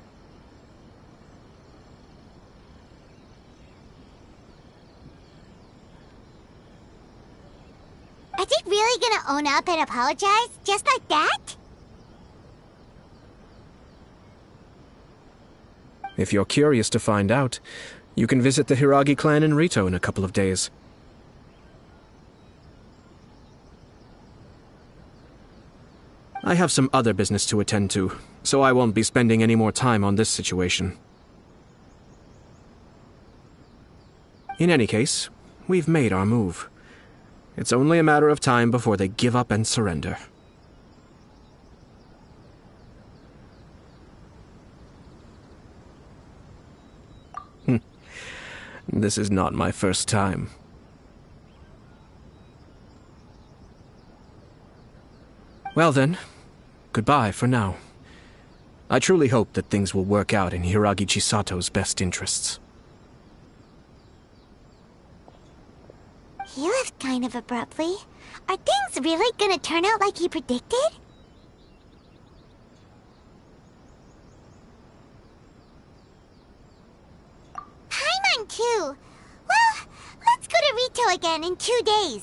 Are they really gonna own up and apologize? Just like that? If you're curious to find out, you can visit the Hiragi clan in Rito in a couple of days. I have some other business to attend to, so I won't be spending any more time on this situation. In any case, we've made our move. It's only a matter of time before they give up and surrender. This is not my first time. Well then, goodbye for now. I truly hope that things will work out in Hiragi Chisato's best interests. He left kind of abruptly. Are things really gonna turn out like he predicted? Paimon too. Well, let's go to Rito again in 2 days.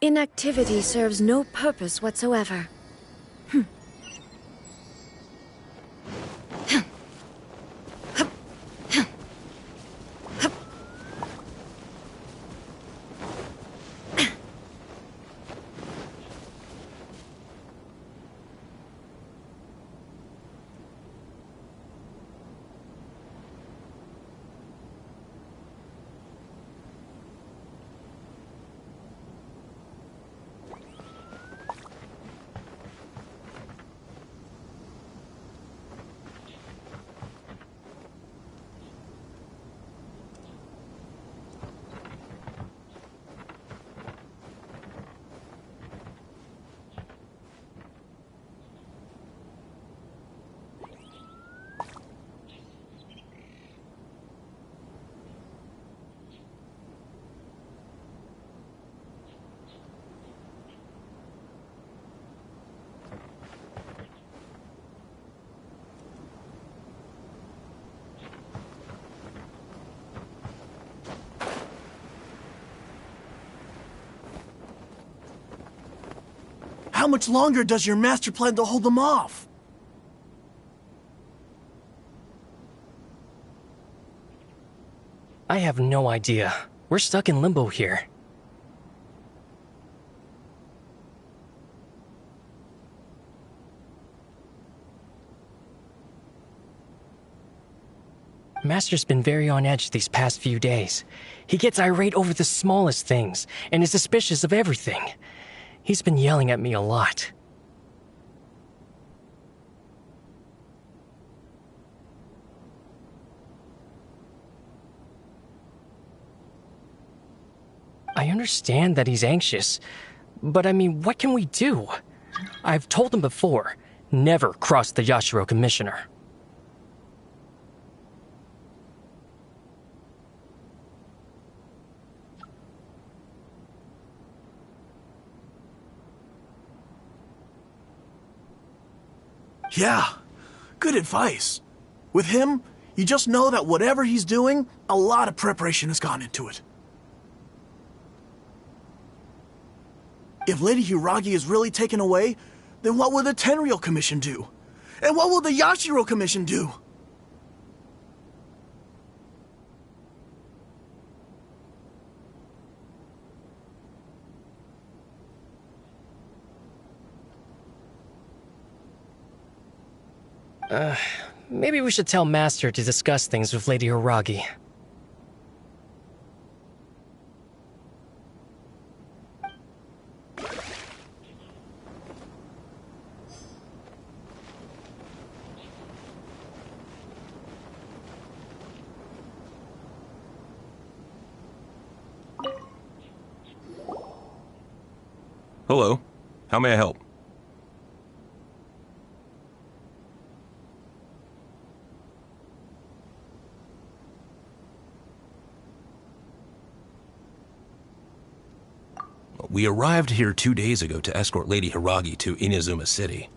Inactivity serves no purpose whatsoever. How much longer does your master plan to hold them off? I have no idea. We're stuck in limbo here. Master's been very on edge these past few days. He gets irate over the smallest things, and is suspicious of everything. He's been yelling at me a lot. I understand that he's anxious, but I mean, what can we do? I've told him before, never cross the Yashiro Commissioner. Yeah, good advice. With him, you just know that whatever he's doing, a lot of preparation has gone into it. If Lady Hiragi is really taken away, then what will the Tenryou Commission do? And what will the Yashiro Commission do? Maybe we should tell Master to discuss things with Lady Hiragi. Hello. How may I help? We arrived here 2 days ago to escort Lady Hiragi to Inazuma City.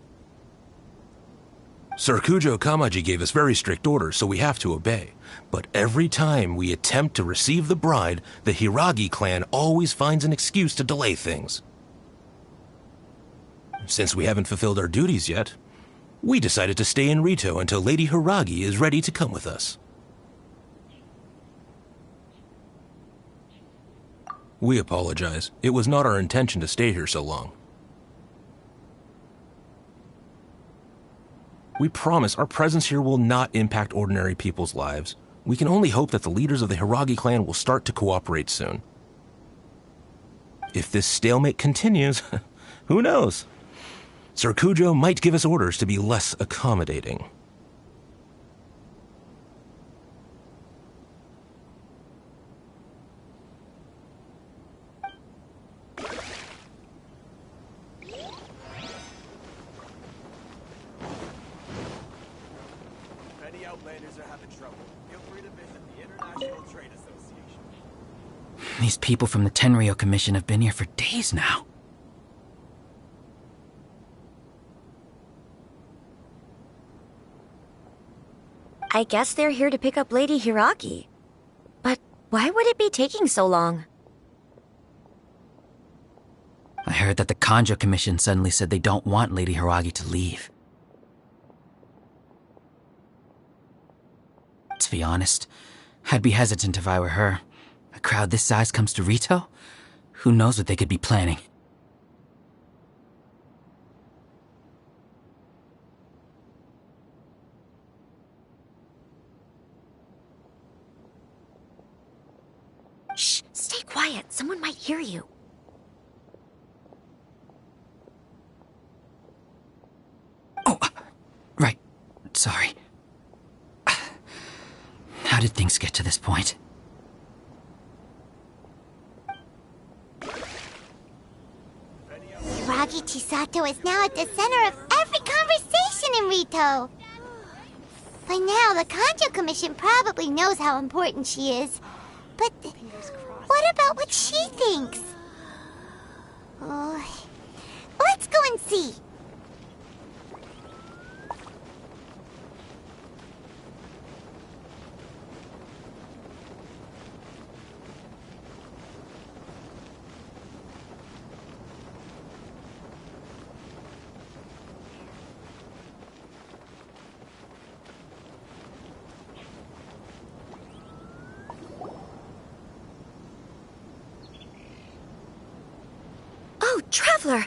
Sir Kujo Kamaji gave us very strict orders, so we have to obey. But every time we attempt to receive the bride, the Hiragi clan always finds an excuse to delay things. Since we haven't fulfilled our duties yet, we decided to stay in Rito until Lady Hiragi is ready to come with us. We apologize. It was not our intention to stay here so long. We promise our presence here will not impact ordinary people's lives. We can only hope that the leaders of the Hiragi clan will start to cooperate soon. If this stalemate continues, who knows? Sir Kujo might give us orders to be less accommodating. These people from the Tenryou Commission have been here for days now. I guess they're here to pick up Lady Hiragi. But why would it be taking so long? I heard that the Kanjo Commission suddenly said they don't want Lady Hiragi to leave. To be honest, I'd be hesitant if I were her. A crowd this size comes to Rito? Who knows what they could be planning? Shh, stay quiet. Someone might hear you. Oh, right. Sorry. How did things get to this point? Hiragi Chisato is now at the center of every conversation in Rito. By now, the Kanjo Commission probably knows how important she is. But what about what she thinks? Oh, let's go and see. Oh, Traveler!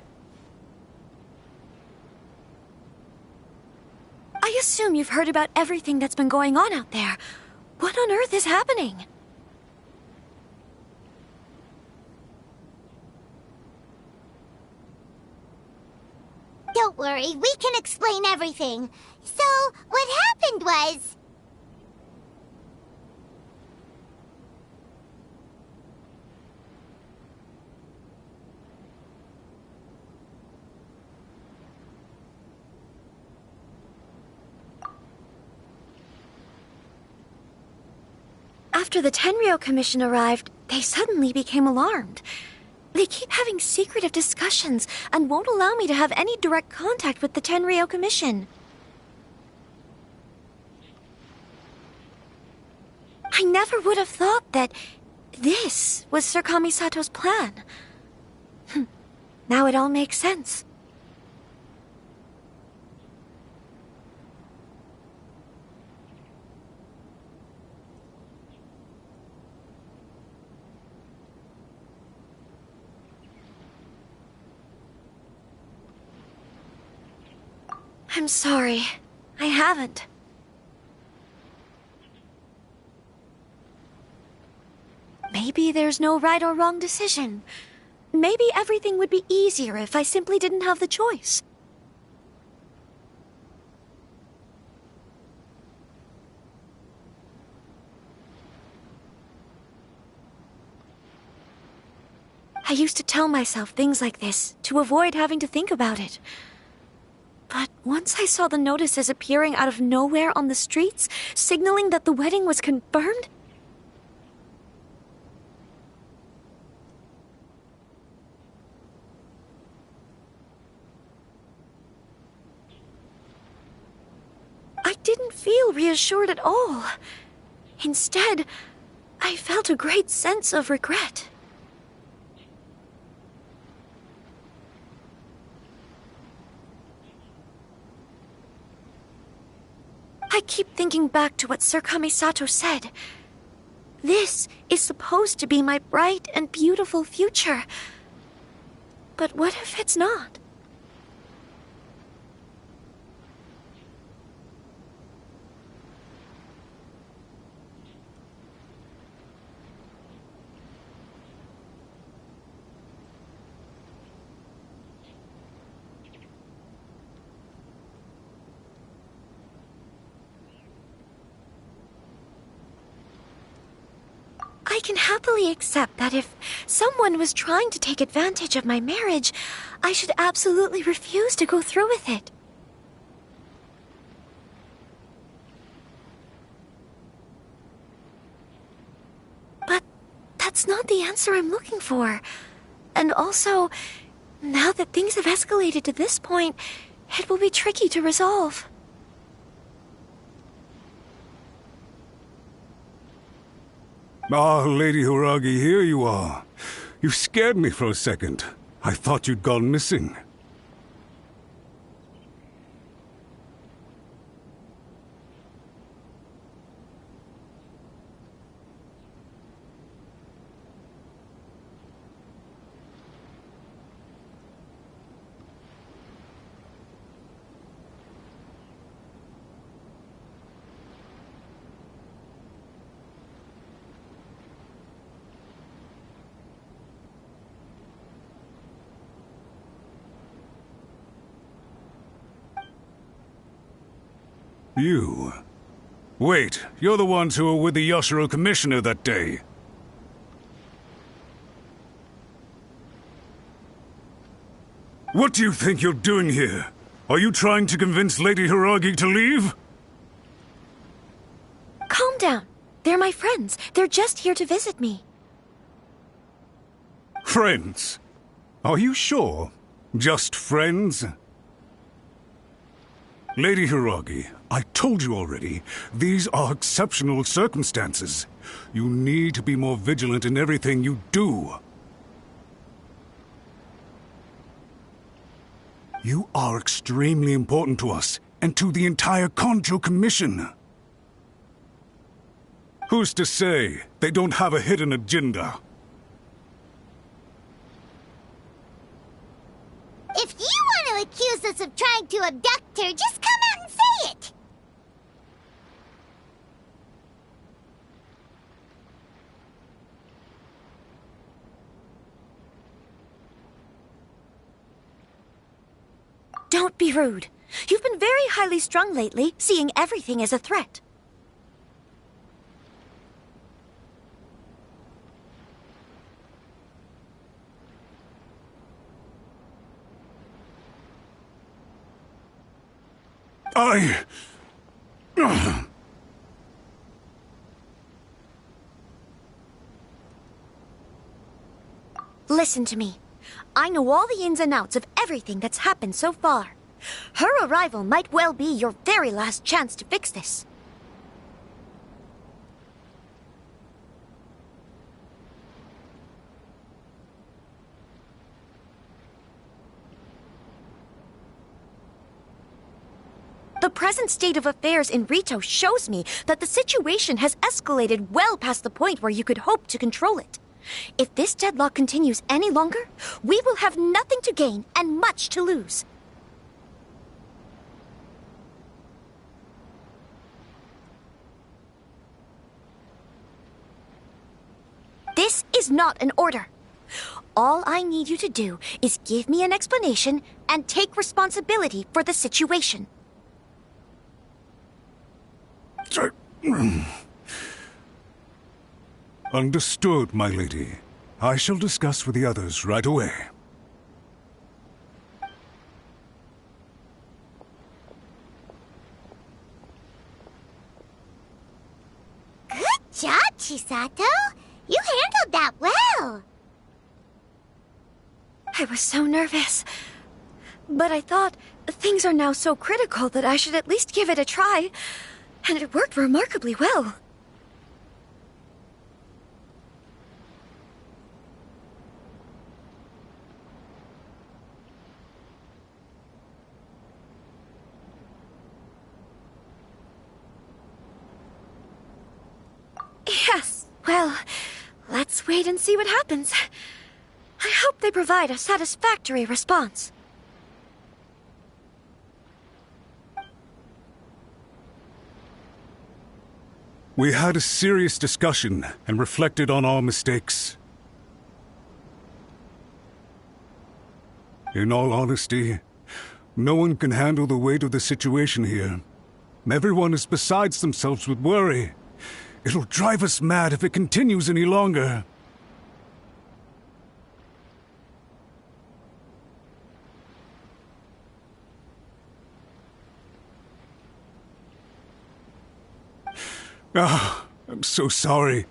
I assume you've heard about everything that's been going on out there. What on earth is happening? Don't worry, we can explain everything. So, what happened was... After the Tenryou Commission arrived, they suddenly became alarmed. They keep having secretive discussions and won't allow me to have any direct contact with the Tenryou Commission. I never would have thought that this was Sir Kamisato's plan. Now it all makes sense. I'm sorry. I haven't. Maybe there's no right or wrong decision. Maybe everything would be easier if I simply didn't have the choice. I used to tell myself things like this to avoid having to think about it. But once I saw the notices appearing out of nowhere on the streets, signaling that the wedding was confirmed, I didn't feel reassured at all. Instead, I felt a great sense of regret. I keep thinking back to what Sir Kamisato said. This is supposed to be my bright and beautiful future. But what if it's not? I can happily accept that if someone was trying to take advantage of my marriage, I should absolutely refuse to go through with it. But that's not the answer I'm looking for. And also, now that things have escalated to this point, it will be tricky to resolve. Ah, Lady Hiragi, here you are. You scared me for a second. I thought you'd gone missing. You? Wait, you're the ones who were with the Yoshiro Commissioner that day. What do you think you're doing here? Are you trying to convince Lady Hiragi to leave? Calm down. They're my friends. They're just here to visit me. Friends? Are you sure? Just friends? Lady Hiragi, I told you already, these are exceptional circumstances. You need to be more vigilant in everything you do. You are extremely important to us, and to the entire Kanjo Commission. Who's to say they don't have a hidden agenda? If you want to accuse us of trying to abduct her, just come out and say it! Don't be rude. You've been very highly strung lately, seeing everything as a threat. Listen to me. I know all the ins and outs of everything that's happened so far. Her arrival might well be your very last chance to fix this. The present state of affairs in Rito shows me that the situation has escalated well past the point where you could hope to control it. If this deadlock continues any longer, we will have nothing to gain and much to lose. This is not an order. All I need you to do is give me an explanation and take responsibility for the situation. Understood, my lady. I shall discuss with the others right away. Good job, Chisato. You handled that well. I was so nervous. But I thought things are now so critical that I should at least give it a try. And it worked remarkably well. Yes, well, let's wait and see what happens. I hope they provide a satisfactory response. We had a serious discussion and reflected on our mistakes. In all honesty, no one can handle the weight of the situation here. Everyone is besides themselves with worry. It'll drive us mad if it continues any longer. I'm so sorry.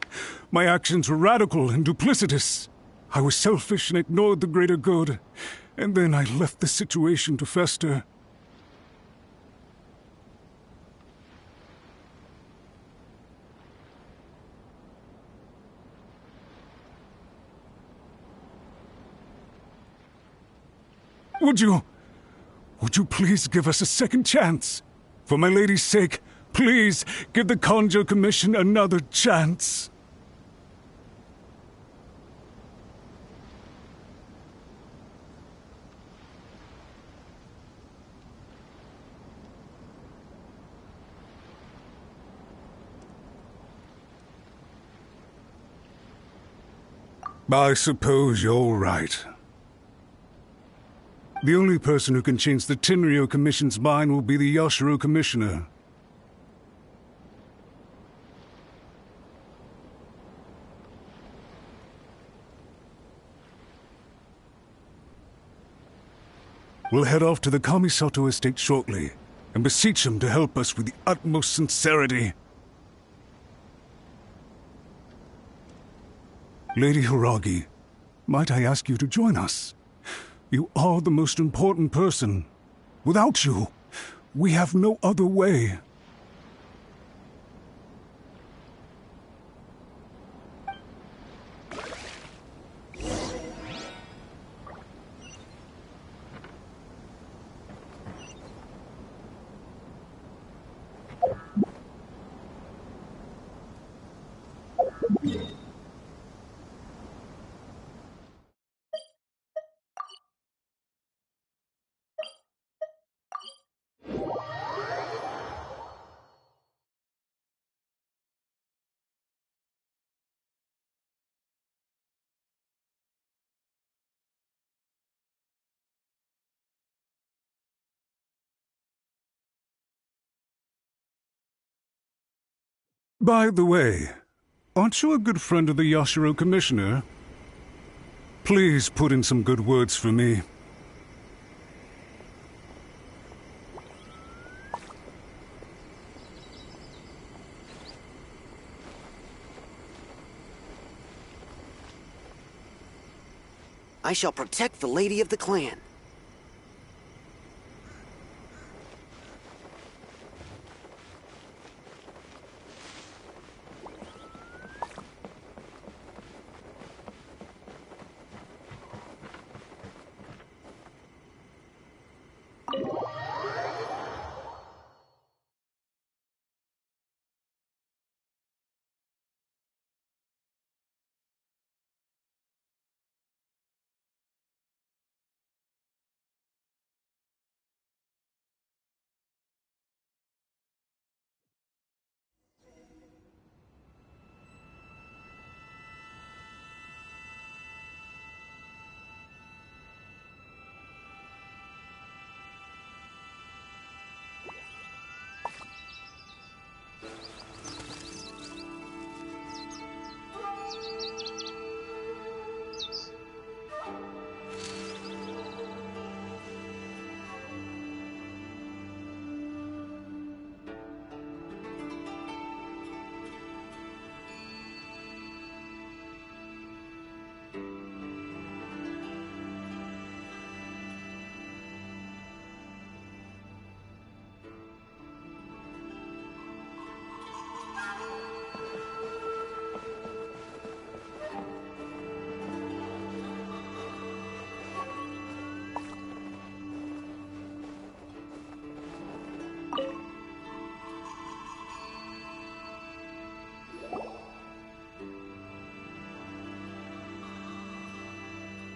My actions were radical and duplicitous. I was selfish and ignored the greater good. And then I left the situation to fester. Would you please give us a second chance? For my lady's sake, please give the Kanjo Commission another chance. I suppose you're right. The only person who can change the Tenryou Commission's mind will be the Yashiro Commissioner. We'll head off to the Kamisato estate shortly and beseech him to help us with the utmost sincerity. Lady Hiragi, might I ask you to join us? You are the most important person. Without you, we have no other way. By the way, aren't you a good friend of the Yashiro Commissioner? Please put in some good words for me. I shall protect the lady of the clan.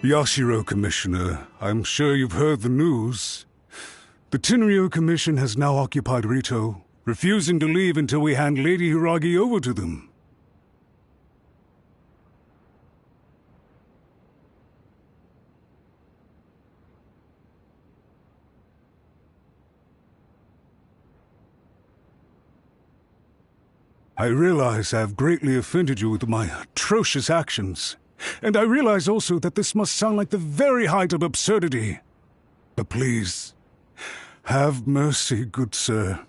Yashiro Commissioner, I'm sure you've heard the news. The Tenryo Commission has now occupied Rito, refusing to leave until we hand Lady Hiragi over to them. I realize I have greatly offended you with my atrocious actions. And I realize also that this must sound like the very height of absurdity. But please, have mercy, good sir.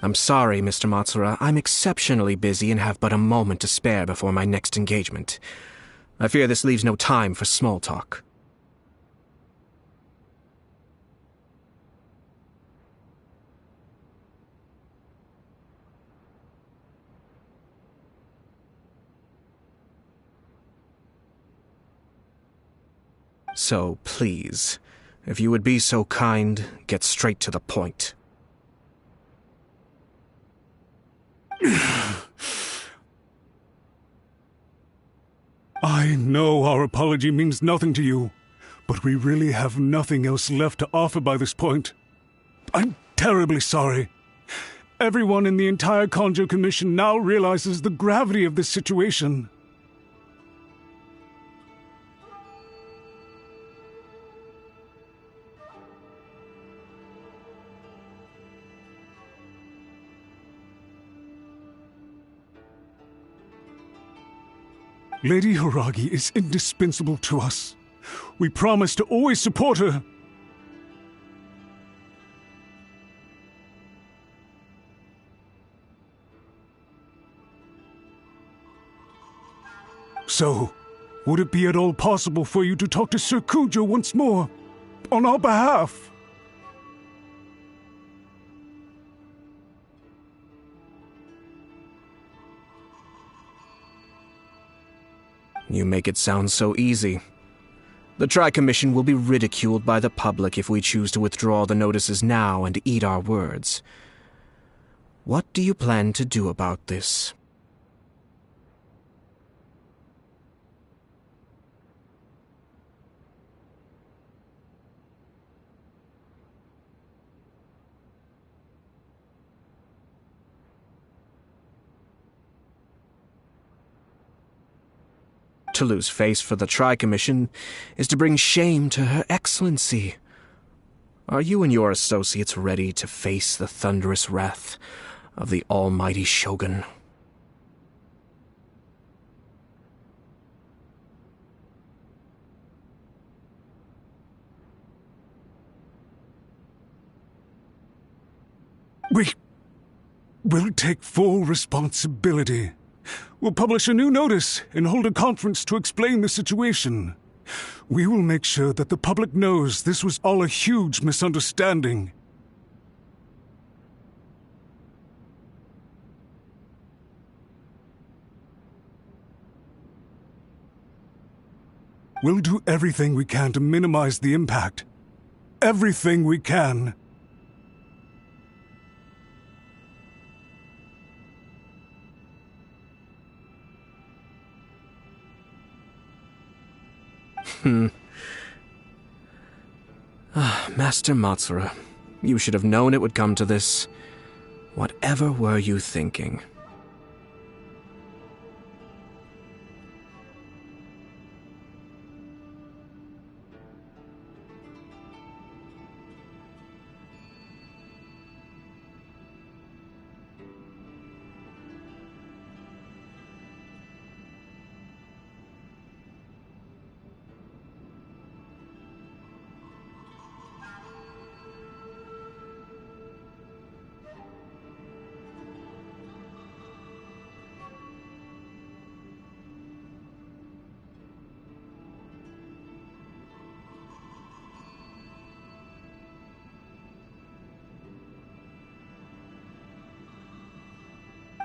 I'm sorry, Mr. Matsura. I'm exceptionally busy and have but a moment to spare before my next engagement. I fear this leaves no time for small talk. So, please, if you would be so kind, get straight to the point. I know our apology means nothing to you, but we really have nothing else left to offer by this point. I'm terribly sorry. Everyone in the entire Kanjo Commission now realizes the gravity of this situation. Lady Hiragi is indispensable to us. We promise to always support her. So, would it be at all possible for you to talk to Sir Kujo once more, on our behalf? You make it sound so easy. The Tri-Commission will be ridiculed by the public if we choose to withdraw the notices now and eat our words. What do you plan to do about this? To lose face for the Tri-Commission is to bring shame to Her Excellency. Are you and your associates ready to face the thunderous wrath of the almighty Shogun? We'll take full responsibility. We'll publish a new notice and hold a conference to explain the situation. We will make sure that the public knows this was all a huge misunderstanding. We'll do everything we can to minimize the impact. Everything we can. Master Matsura, you should have known it would come to this. Whatever were you thinking?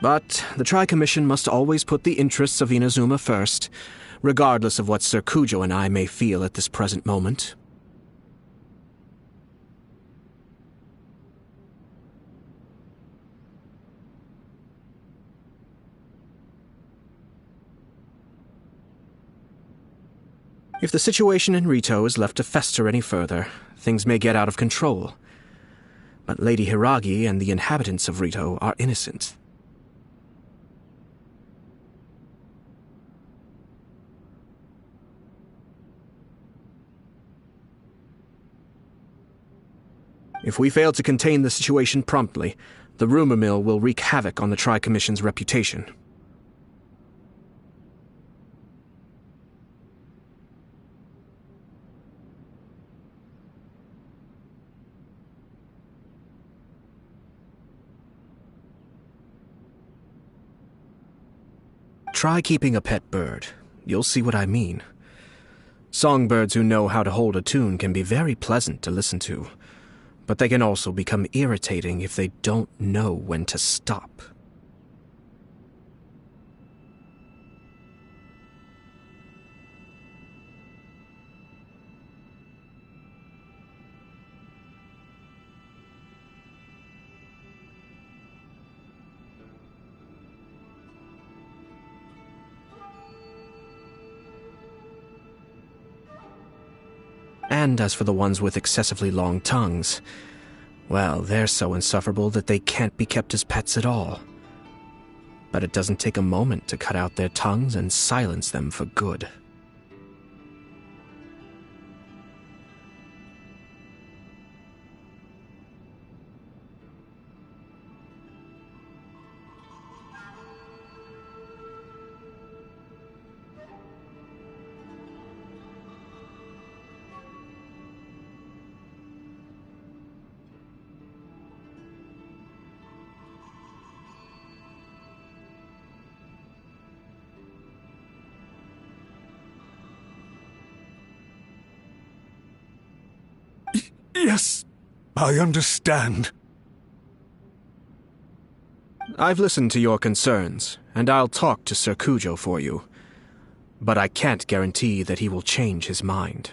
But the Tri-Commission must always put the interests of Inazuma first, regardless of what Sir Kujo and I may feel at this present moment. If the situation in Rito is left to fester any further, things may get out of control. But Lady Hiragi and the inhabitants of Rito are innocent. If we fail to contain the situation promptly, the rumor mill will wreak havoc on the Tri-Commission's reputation. Try keeping a pet bird. You'll see what I mean. Songbirds who know how to hold a tune can be very pleasant to listen to, but they can also become irritating if they don't know when to stop. And as for the ones with excessively long tongues, well, they're so insufferable that they can't be kept as pets at all. But it doesn't take a moment to cut out their tongues and silence them for good. Yes, I understand. I've listened to your concerns, and I'll talk to Sir Kujo for you. But I can't guarantee that he will change his mind.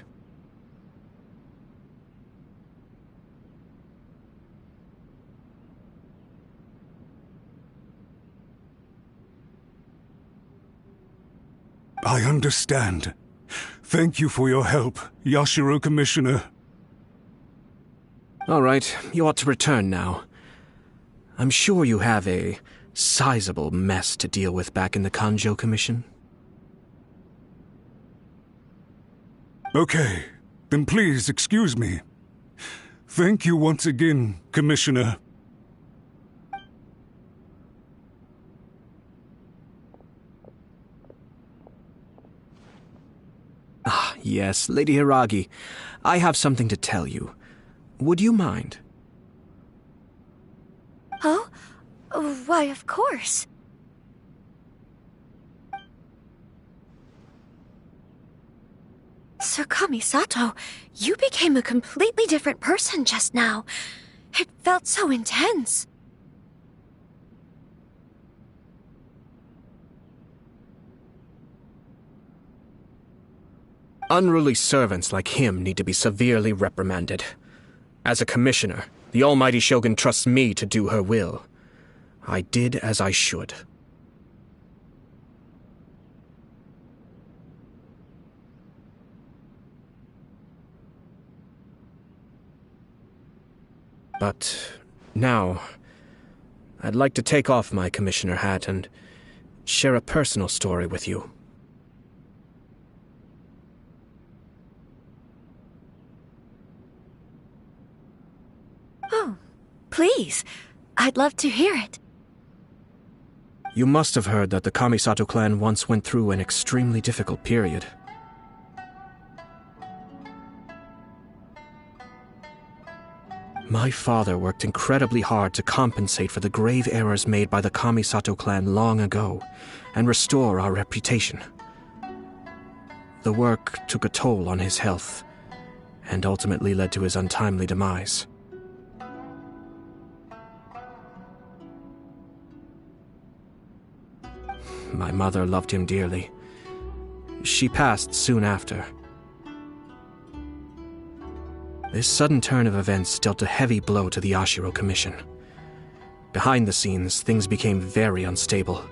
I understand. Thank you for your help, Yashiro Commissioner. All right, you ought to return now. I'm sure you have a sizable mess to deal with back in the Kanjo Commission. Okay, then please excuse me. Thank you once again, Commissioner. Ah, yes, Lady Hiragi. I have something to tell you. Would you mind? Oh? Why, of course. Sir Kamisato, you became a completely different person just now. It felt so intense. Unruly servants like him need to be severely reprimanded. As a commissioner, the almighty Shogun trusts me to do her will. I did as I should. But now, I'd like to take off my commissioner hat and share a personal story with you. Oh, please. I'd love to hear it. You must have heard that the Kamisato clan once went through an extremely difficult period. My father worked incredibly hard to compensate for the grave errors made by the Kamisato clan long ago and restore our reputation. The work took a toll on his health and ultimately led to his untimely demise. My mother loved him dearly. She passed soon after. This sudden turn of events dealt a heavy blow to the Yashiro Commission. Behind the scenes, things became very unstable.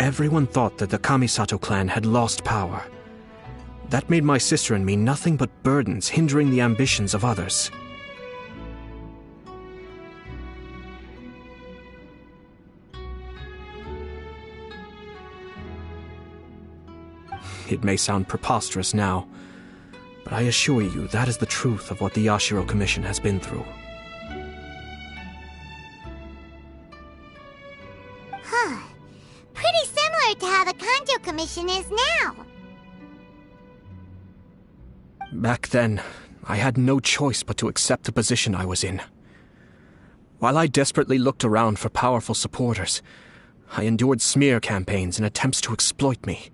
Everyone thought that the Kamisato clan had lost power. That made my sister and me nothing but burdens hindering the ambitions of others. It may sound preposterous now, but I assure you that is the truth of what the Yashiro Commission has been through. Huh. Pretty similar to how the Kanjo Commission is now. Back then, I had no choice but to accept the position I was in. While I desperately looked around for powerful supporters, I endured smear campaigns and attempts to exploit me.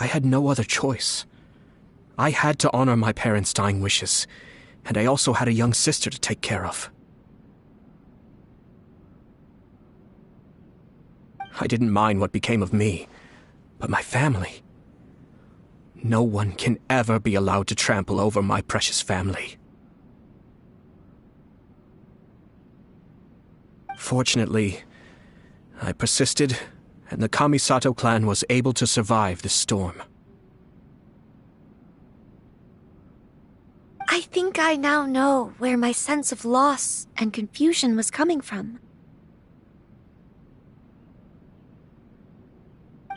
I had no other choice. I had to honor my parents' dying wishes, and I also had a young sister to take care of. I didn't mind what became of me, but my family. No one can ever be allowed to trample over my precious family. Fortunately, I persisted, and the Kamisato clan was able to survive this storm. I think I now know where my sense of loss and confusion was coming from.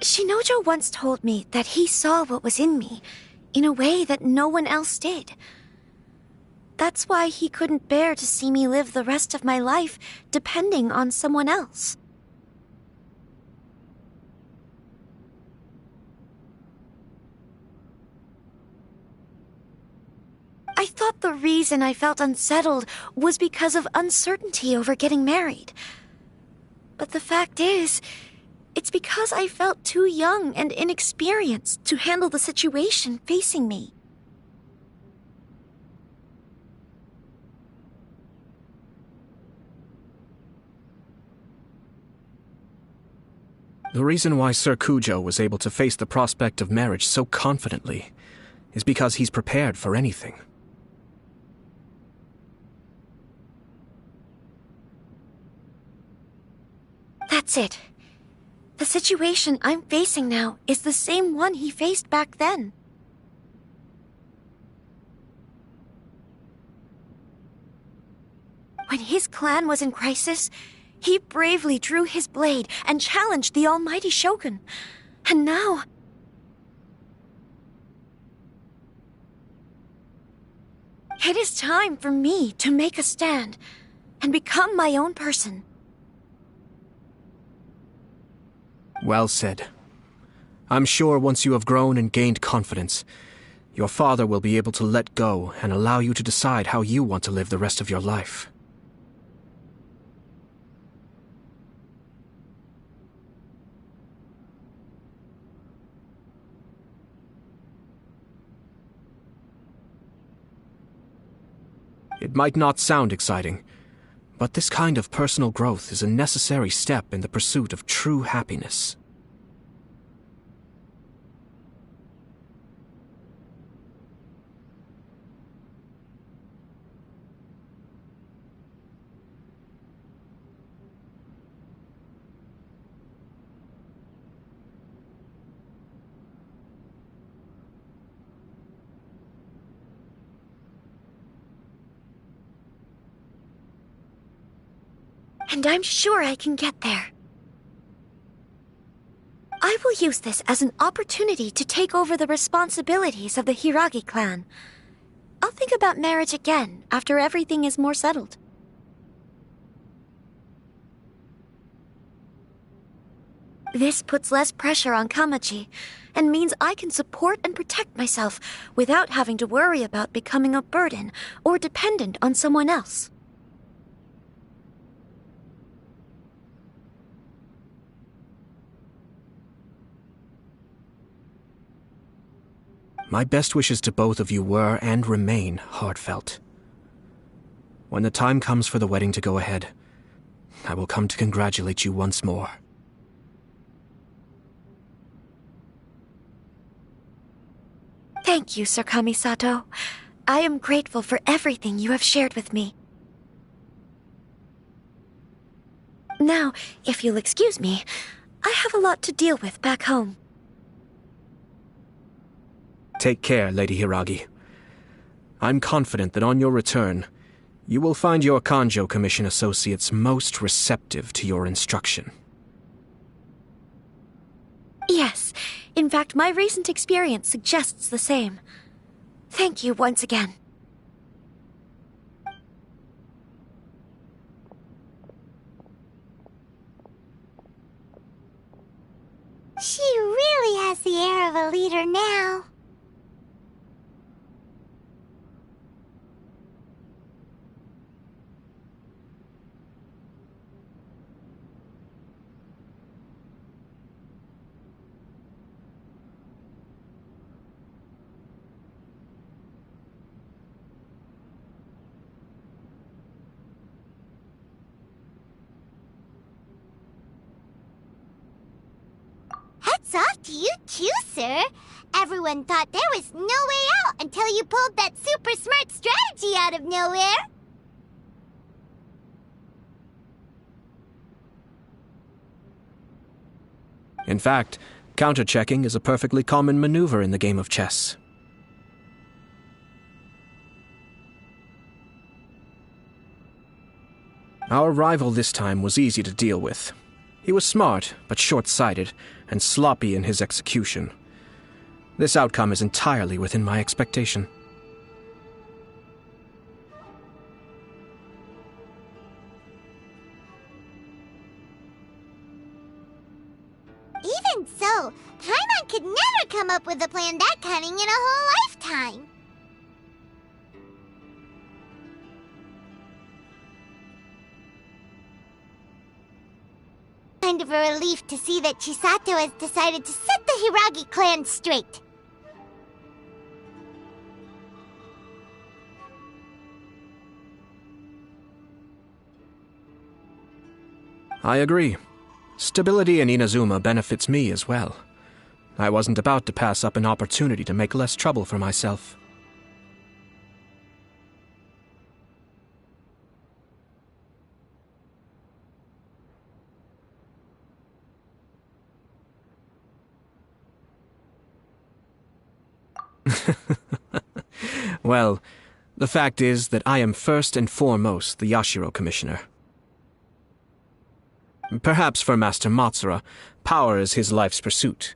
Shinojo once told me that he saw what was in me in a way that no one else did. That's why he couldn't bear to see me live the rest of my life depending on someone else. I thought the reason I felt unsettled was because of uncertainty over getting married. But the fact is, it's because I felt too young and inexperienced to handle the situation facing me. The reason why Sir Kujo was able to face the prospect of marriage so confidently is because he's prepared for anything. That's it. The situation I'm facing now is the same one he faced back then. When his clan was in crisis, he bravely drew his blade and challenged the almighty Shogun. And now... it is time for me to make a stand and become my own person. Well said. I'm sure once you have grown and gained confidence, your father will be able to let go and allow you to decide how you want to live the rest of your life. It might not sound exciting, but this kind of personal growth is a necessary step in the pursuit of true happiness. And I'm sure I can get there. I will use this as an opportunity to take over the responsibilities of the Hiragi clan. I'll think about marriage again after everything is more settled. This puts less pressure on Kamaji, and means I can support and protect myself without having to worry about becoming a burden or dependent on someone else. My best wishes to both of you were and remain heartfelt. When the time comes for the wedding to go ahead, I will come to congratulate you once more. Thank you, Sir Kamisato. I am grateful for everything you have shared with me. Now, if you'll excuse me, I have a lot to deal with back home. Take care, Lady Hiragi. I'm confident that on your return, you will find your Kanjo Commission associates most receptive to your instruction. Yes, in fact, my recent experience suggests the same. Thank you once again. She really has the air of a leader now. Hats off to you too, sir. Everyone thought there was no way out until you pulled that super smart strategy out of nowhere. In fact, counter-checking is a perfectly common maneuver in the game of chess. Our rival this time was easy to deal with. He was smart, but short-sighted, and sloppy in his execution. This outcome is entirely within my expectation. Even so, Paimon could never come up with a plan that cunning in a whole lifetime. Kind of a relief to see that Chisato has decided to set the Hiragi clan straight. I agree. Stability in Inazuma benefits me as well. I wasn't about to pass up an opportunity to make less trouble for myself. Well, The fact is that I am first and foremost the Yashiro Commissioner. Perhaps for Master Matsura, power is his life's pursuit.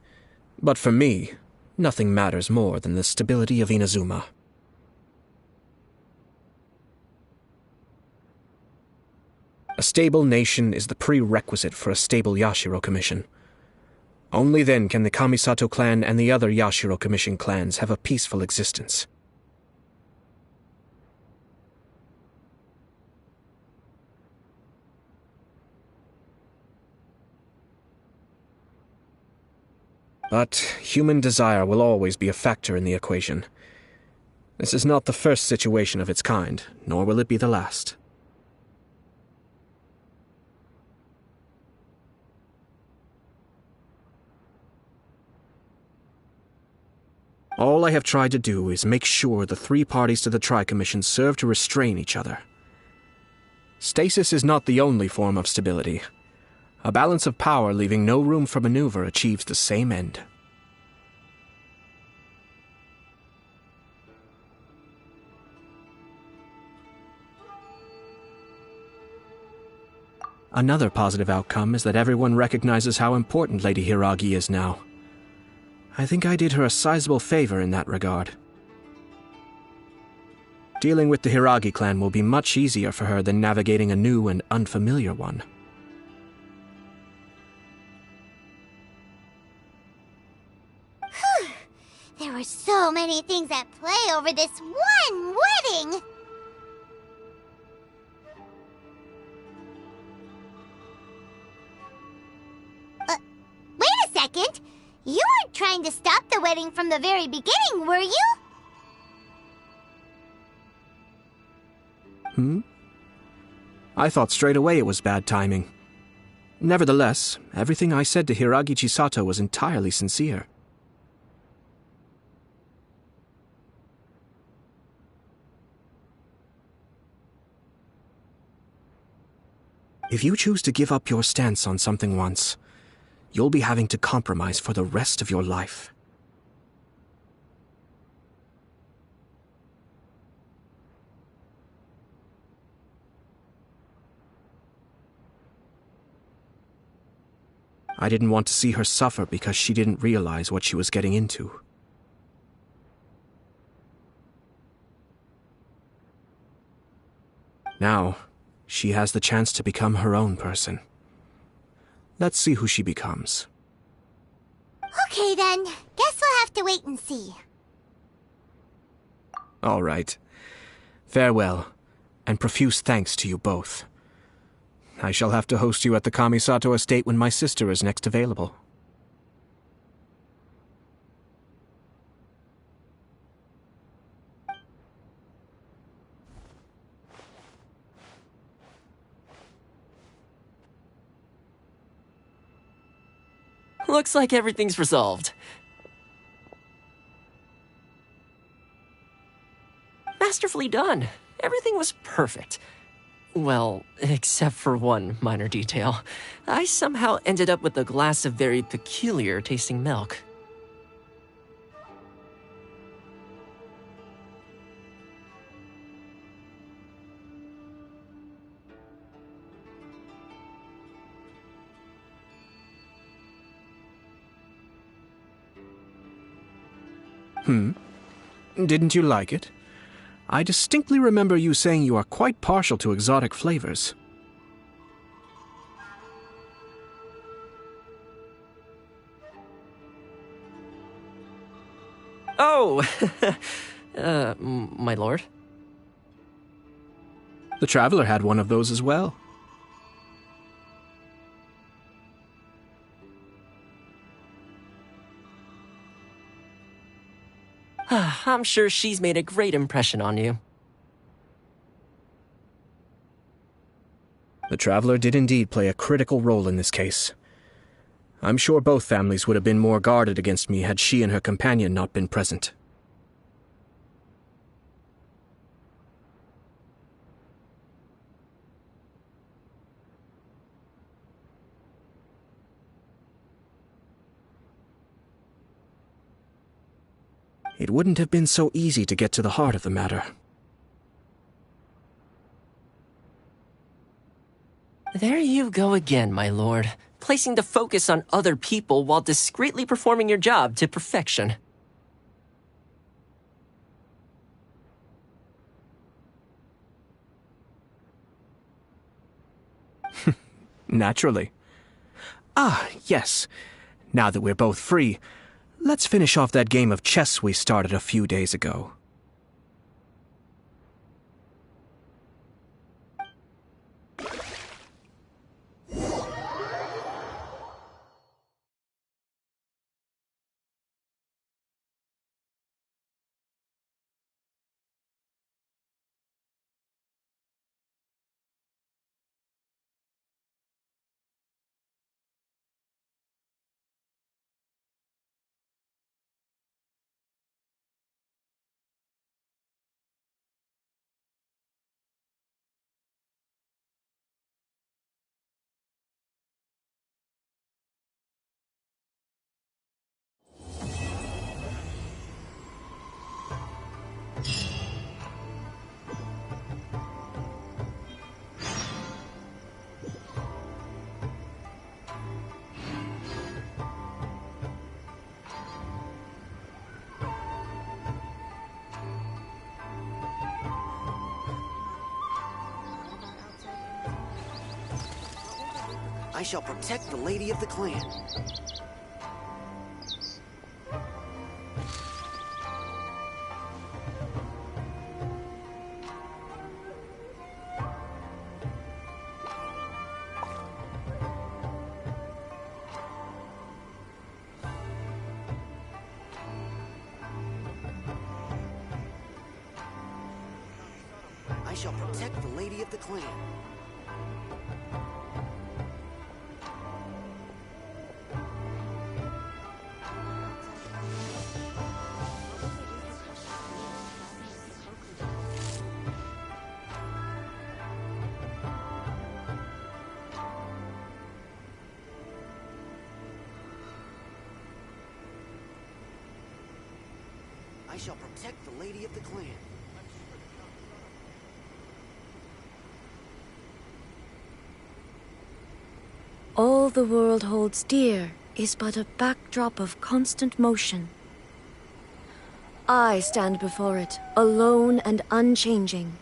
But for me, nothing matters more than the stability of Inazuma. A stable nation is the prerequisite for a stable Yashiro Commission. Only then can the Kamisato clan and the other Yashiro Commission clans have a peaceful existence. But human desire will always be a factor in the equation. This is not the first situation of its kind, nor will it be the last. All I have tried to do is make sure the three parties to the Tri-Commission serve to restrain each other. Stasis is not the only form of stability. A balance of power leaving no room for maneuver achieves the same end. Another positive outcome is that everyone recognizes how important Lady Hiragi is now. I think I did her a sizable favor in that regard. Dealing with the Hiragi clan will be much easier for her than navigating a new and unfamiliar one. There were so many things at play over this one wedding! Wait a second! You weren't trying to stop the wedding from the very beginning, were you? I thought straight away it was bad timing. Nevertheless, everything I said to Hiragi Chisato was entirely sincere. If you choose to give up your stance on something once, you'll be having to compromise for the rest of your life. I didn't want to see her suffer because she didn't realize what she was getting into. Now, she has the chance to become her own person. Let's see who she becomes. Okay then, guess we'll have to wait and see. All right. Farewell, and profuse thanks to you both. I shall have to host you at the Kamisato estate when my sister is next available. Looks like everything's resolved. Masterfully done. Everything was perfect. Well, except for one minor detail. I somehow ended up with a glass of very peculiar tasting milk. Didn't you like it? I distinctly remember you saying you are quite partial to exotic flavors. Oh! My lord? The Traveler had one of those as well. I'm sure she's made a great impression on you. The Traveler did indeed play a critical role in this case. I'm sure both families would have been more guarded against me had she and her companion not been present. It wouldn't have been so easy to get to the heart of the matter. There you go again, my lord. Placing the focus on other people while discreetly performing your job to perfection. Naturally. Ah, yes. Now that we're both free, let's finish off that game of chess we started a few days ago. I shall protect the lady of the clan. I shall protect the lady of the clan. I shall protect the lady of the clan. All the world holds dear is but a backdrop of constant motion. I stand before it, alone and unchanging.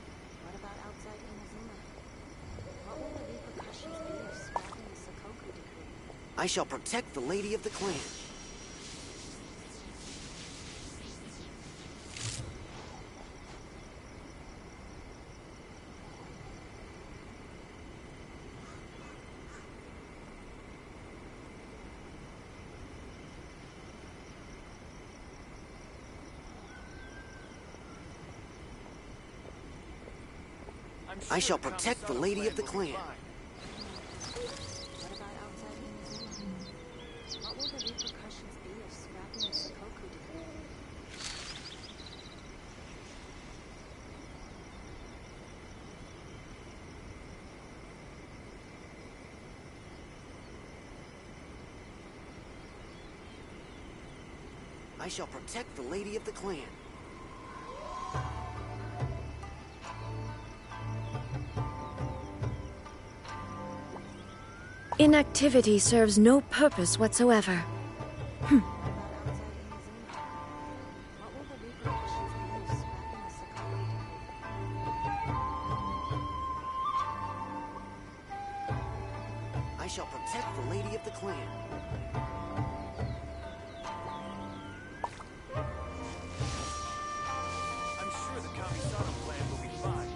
I shall protect the lady of the clan. I shall protect the lady of the clan. I shall protect the lady of the clan. Inactivity serves no purpose whatsoever. I shall protect the lady of the clan. I'm sure the Kamisama plan will be fine.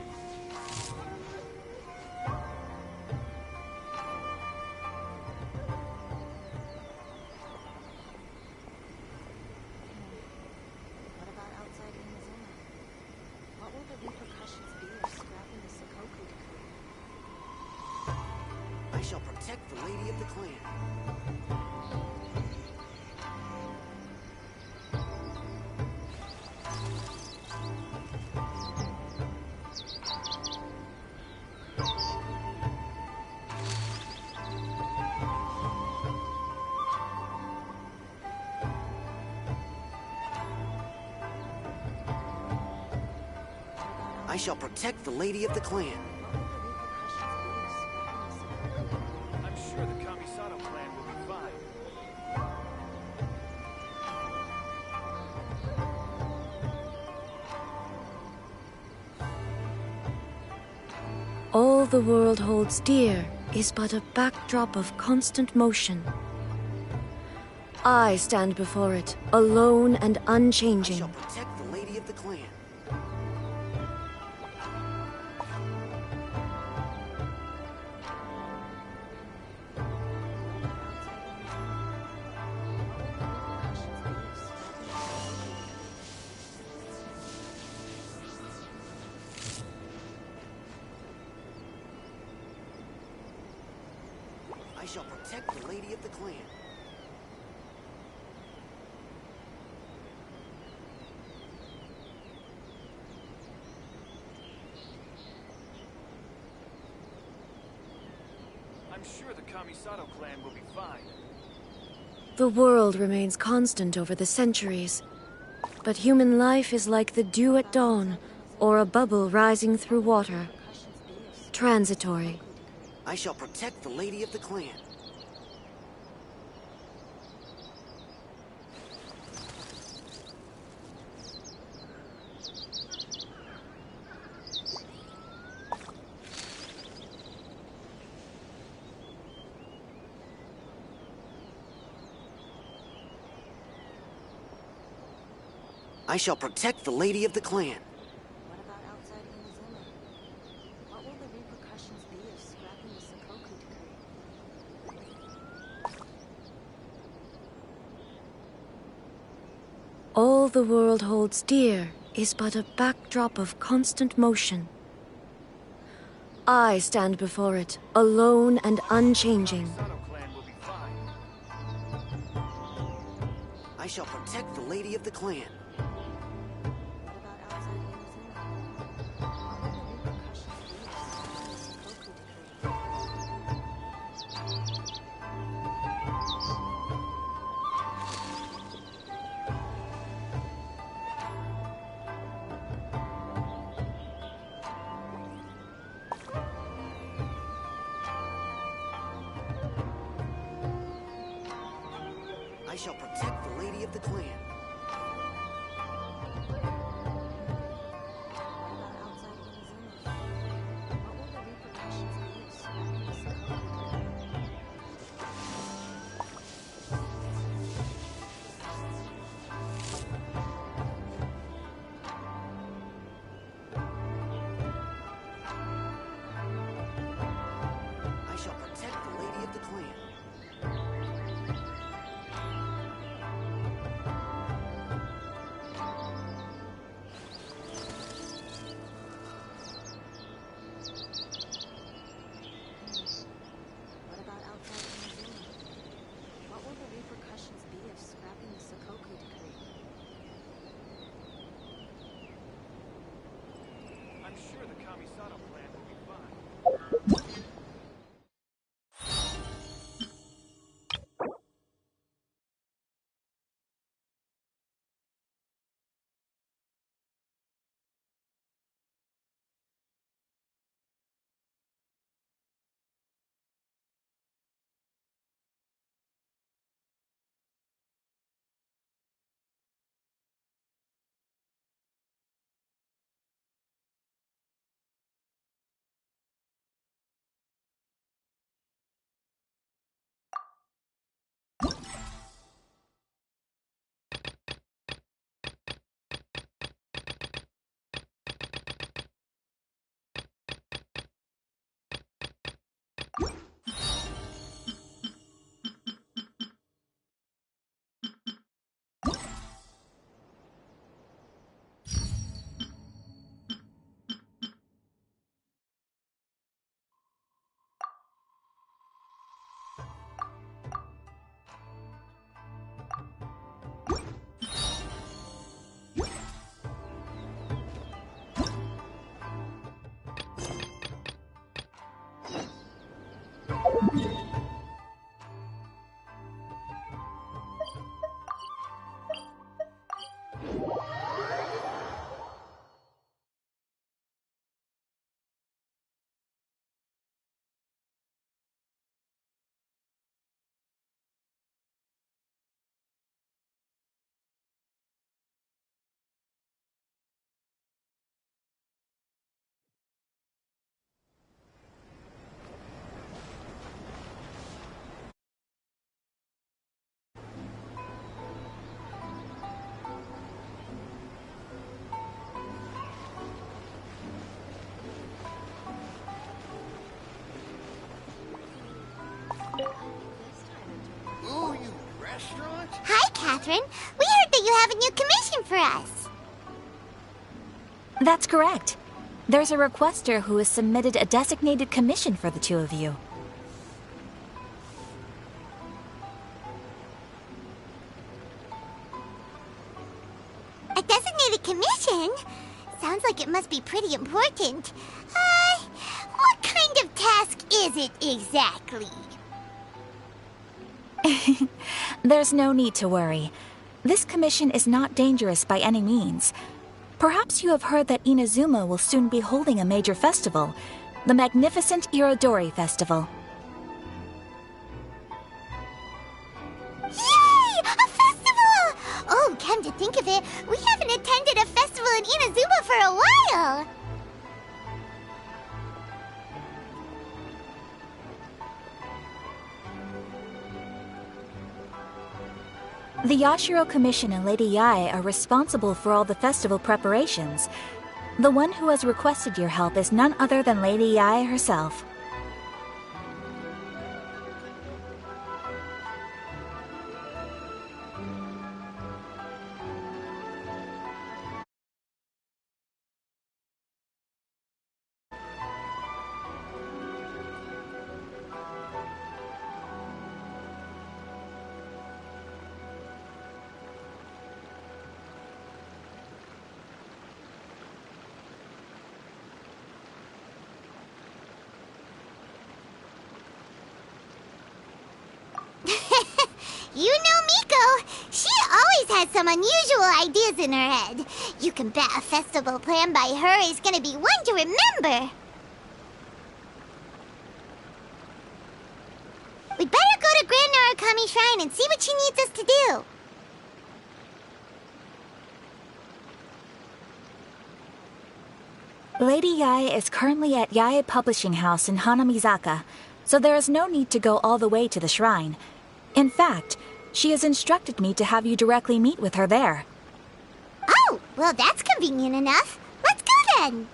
I shall protect the lady of the clan. I shall protect the lady of the clan. All the world holds dear is but a backdrop of constant motion. I stand before it, alone and unchanging. I shall protect the lady of the clan. I shall protect the lady of the clan. I'm sure the Kamisato clan will be fine. The world remains constant over the centuries, but human life is like the dew at dawn, or a bubble rising through water. Transitory. I shall protect the lady of the clan. I shall protect the lady of the clan. What about outside Inazuma? What will the repercussions be of scrapping the Sakoku decree? All the world holds dear is but a backdrop of constant motion. I stand before it, alone and unchanging. I shall protect the lady of the clan. I shall protect the lady of the clan. I shall protect the lady of the clan. What about outside Inazuma? What will the repercussions be of scrapping the Sakoku decree? I'm sure the Kamisato clan will be fine. Catherine. We heard that you have a new commission for us. That's correct. There's a requester who has submitted a designated commission for the two of you. A designated commission? Sounds like it must be pretty important. What kind of task is it exactly? There's no need to worry. This commission is not dangerous by any means. Perhaps you have heard that Inazuma will soon be holding a major festival, the magnificent Irodori Festival. Yay! A festival! Oh, come to think of it, we haven't attended a festival in Inazuma for a while! The Yashiro Commission and Lady Yae are responsible for all the festival preparations. The one who has requested your help is none other than Lady Yae herself. You know Miko. She always has some unusual ideas in her head. You can bet a festival planned by her is gonna be one to remember. We'd better go to Grand Narukami Shrine and see what she needs us to do. Lady Yae is currently at Yae Publishing House in Hanamizaka, so there is no need to go all the way to the shrine. In fact, she has instructed me to have you directly meet with her there. Oh, well that's convenient enough. Let's go then.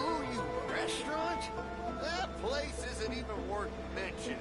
Ooh, you restaurant? That place isn't even worth mentioning.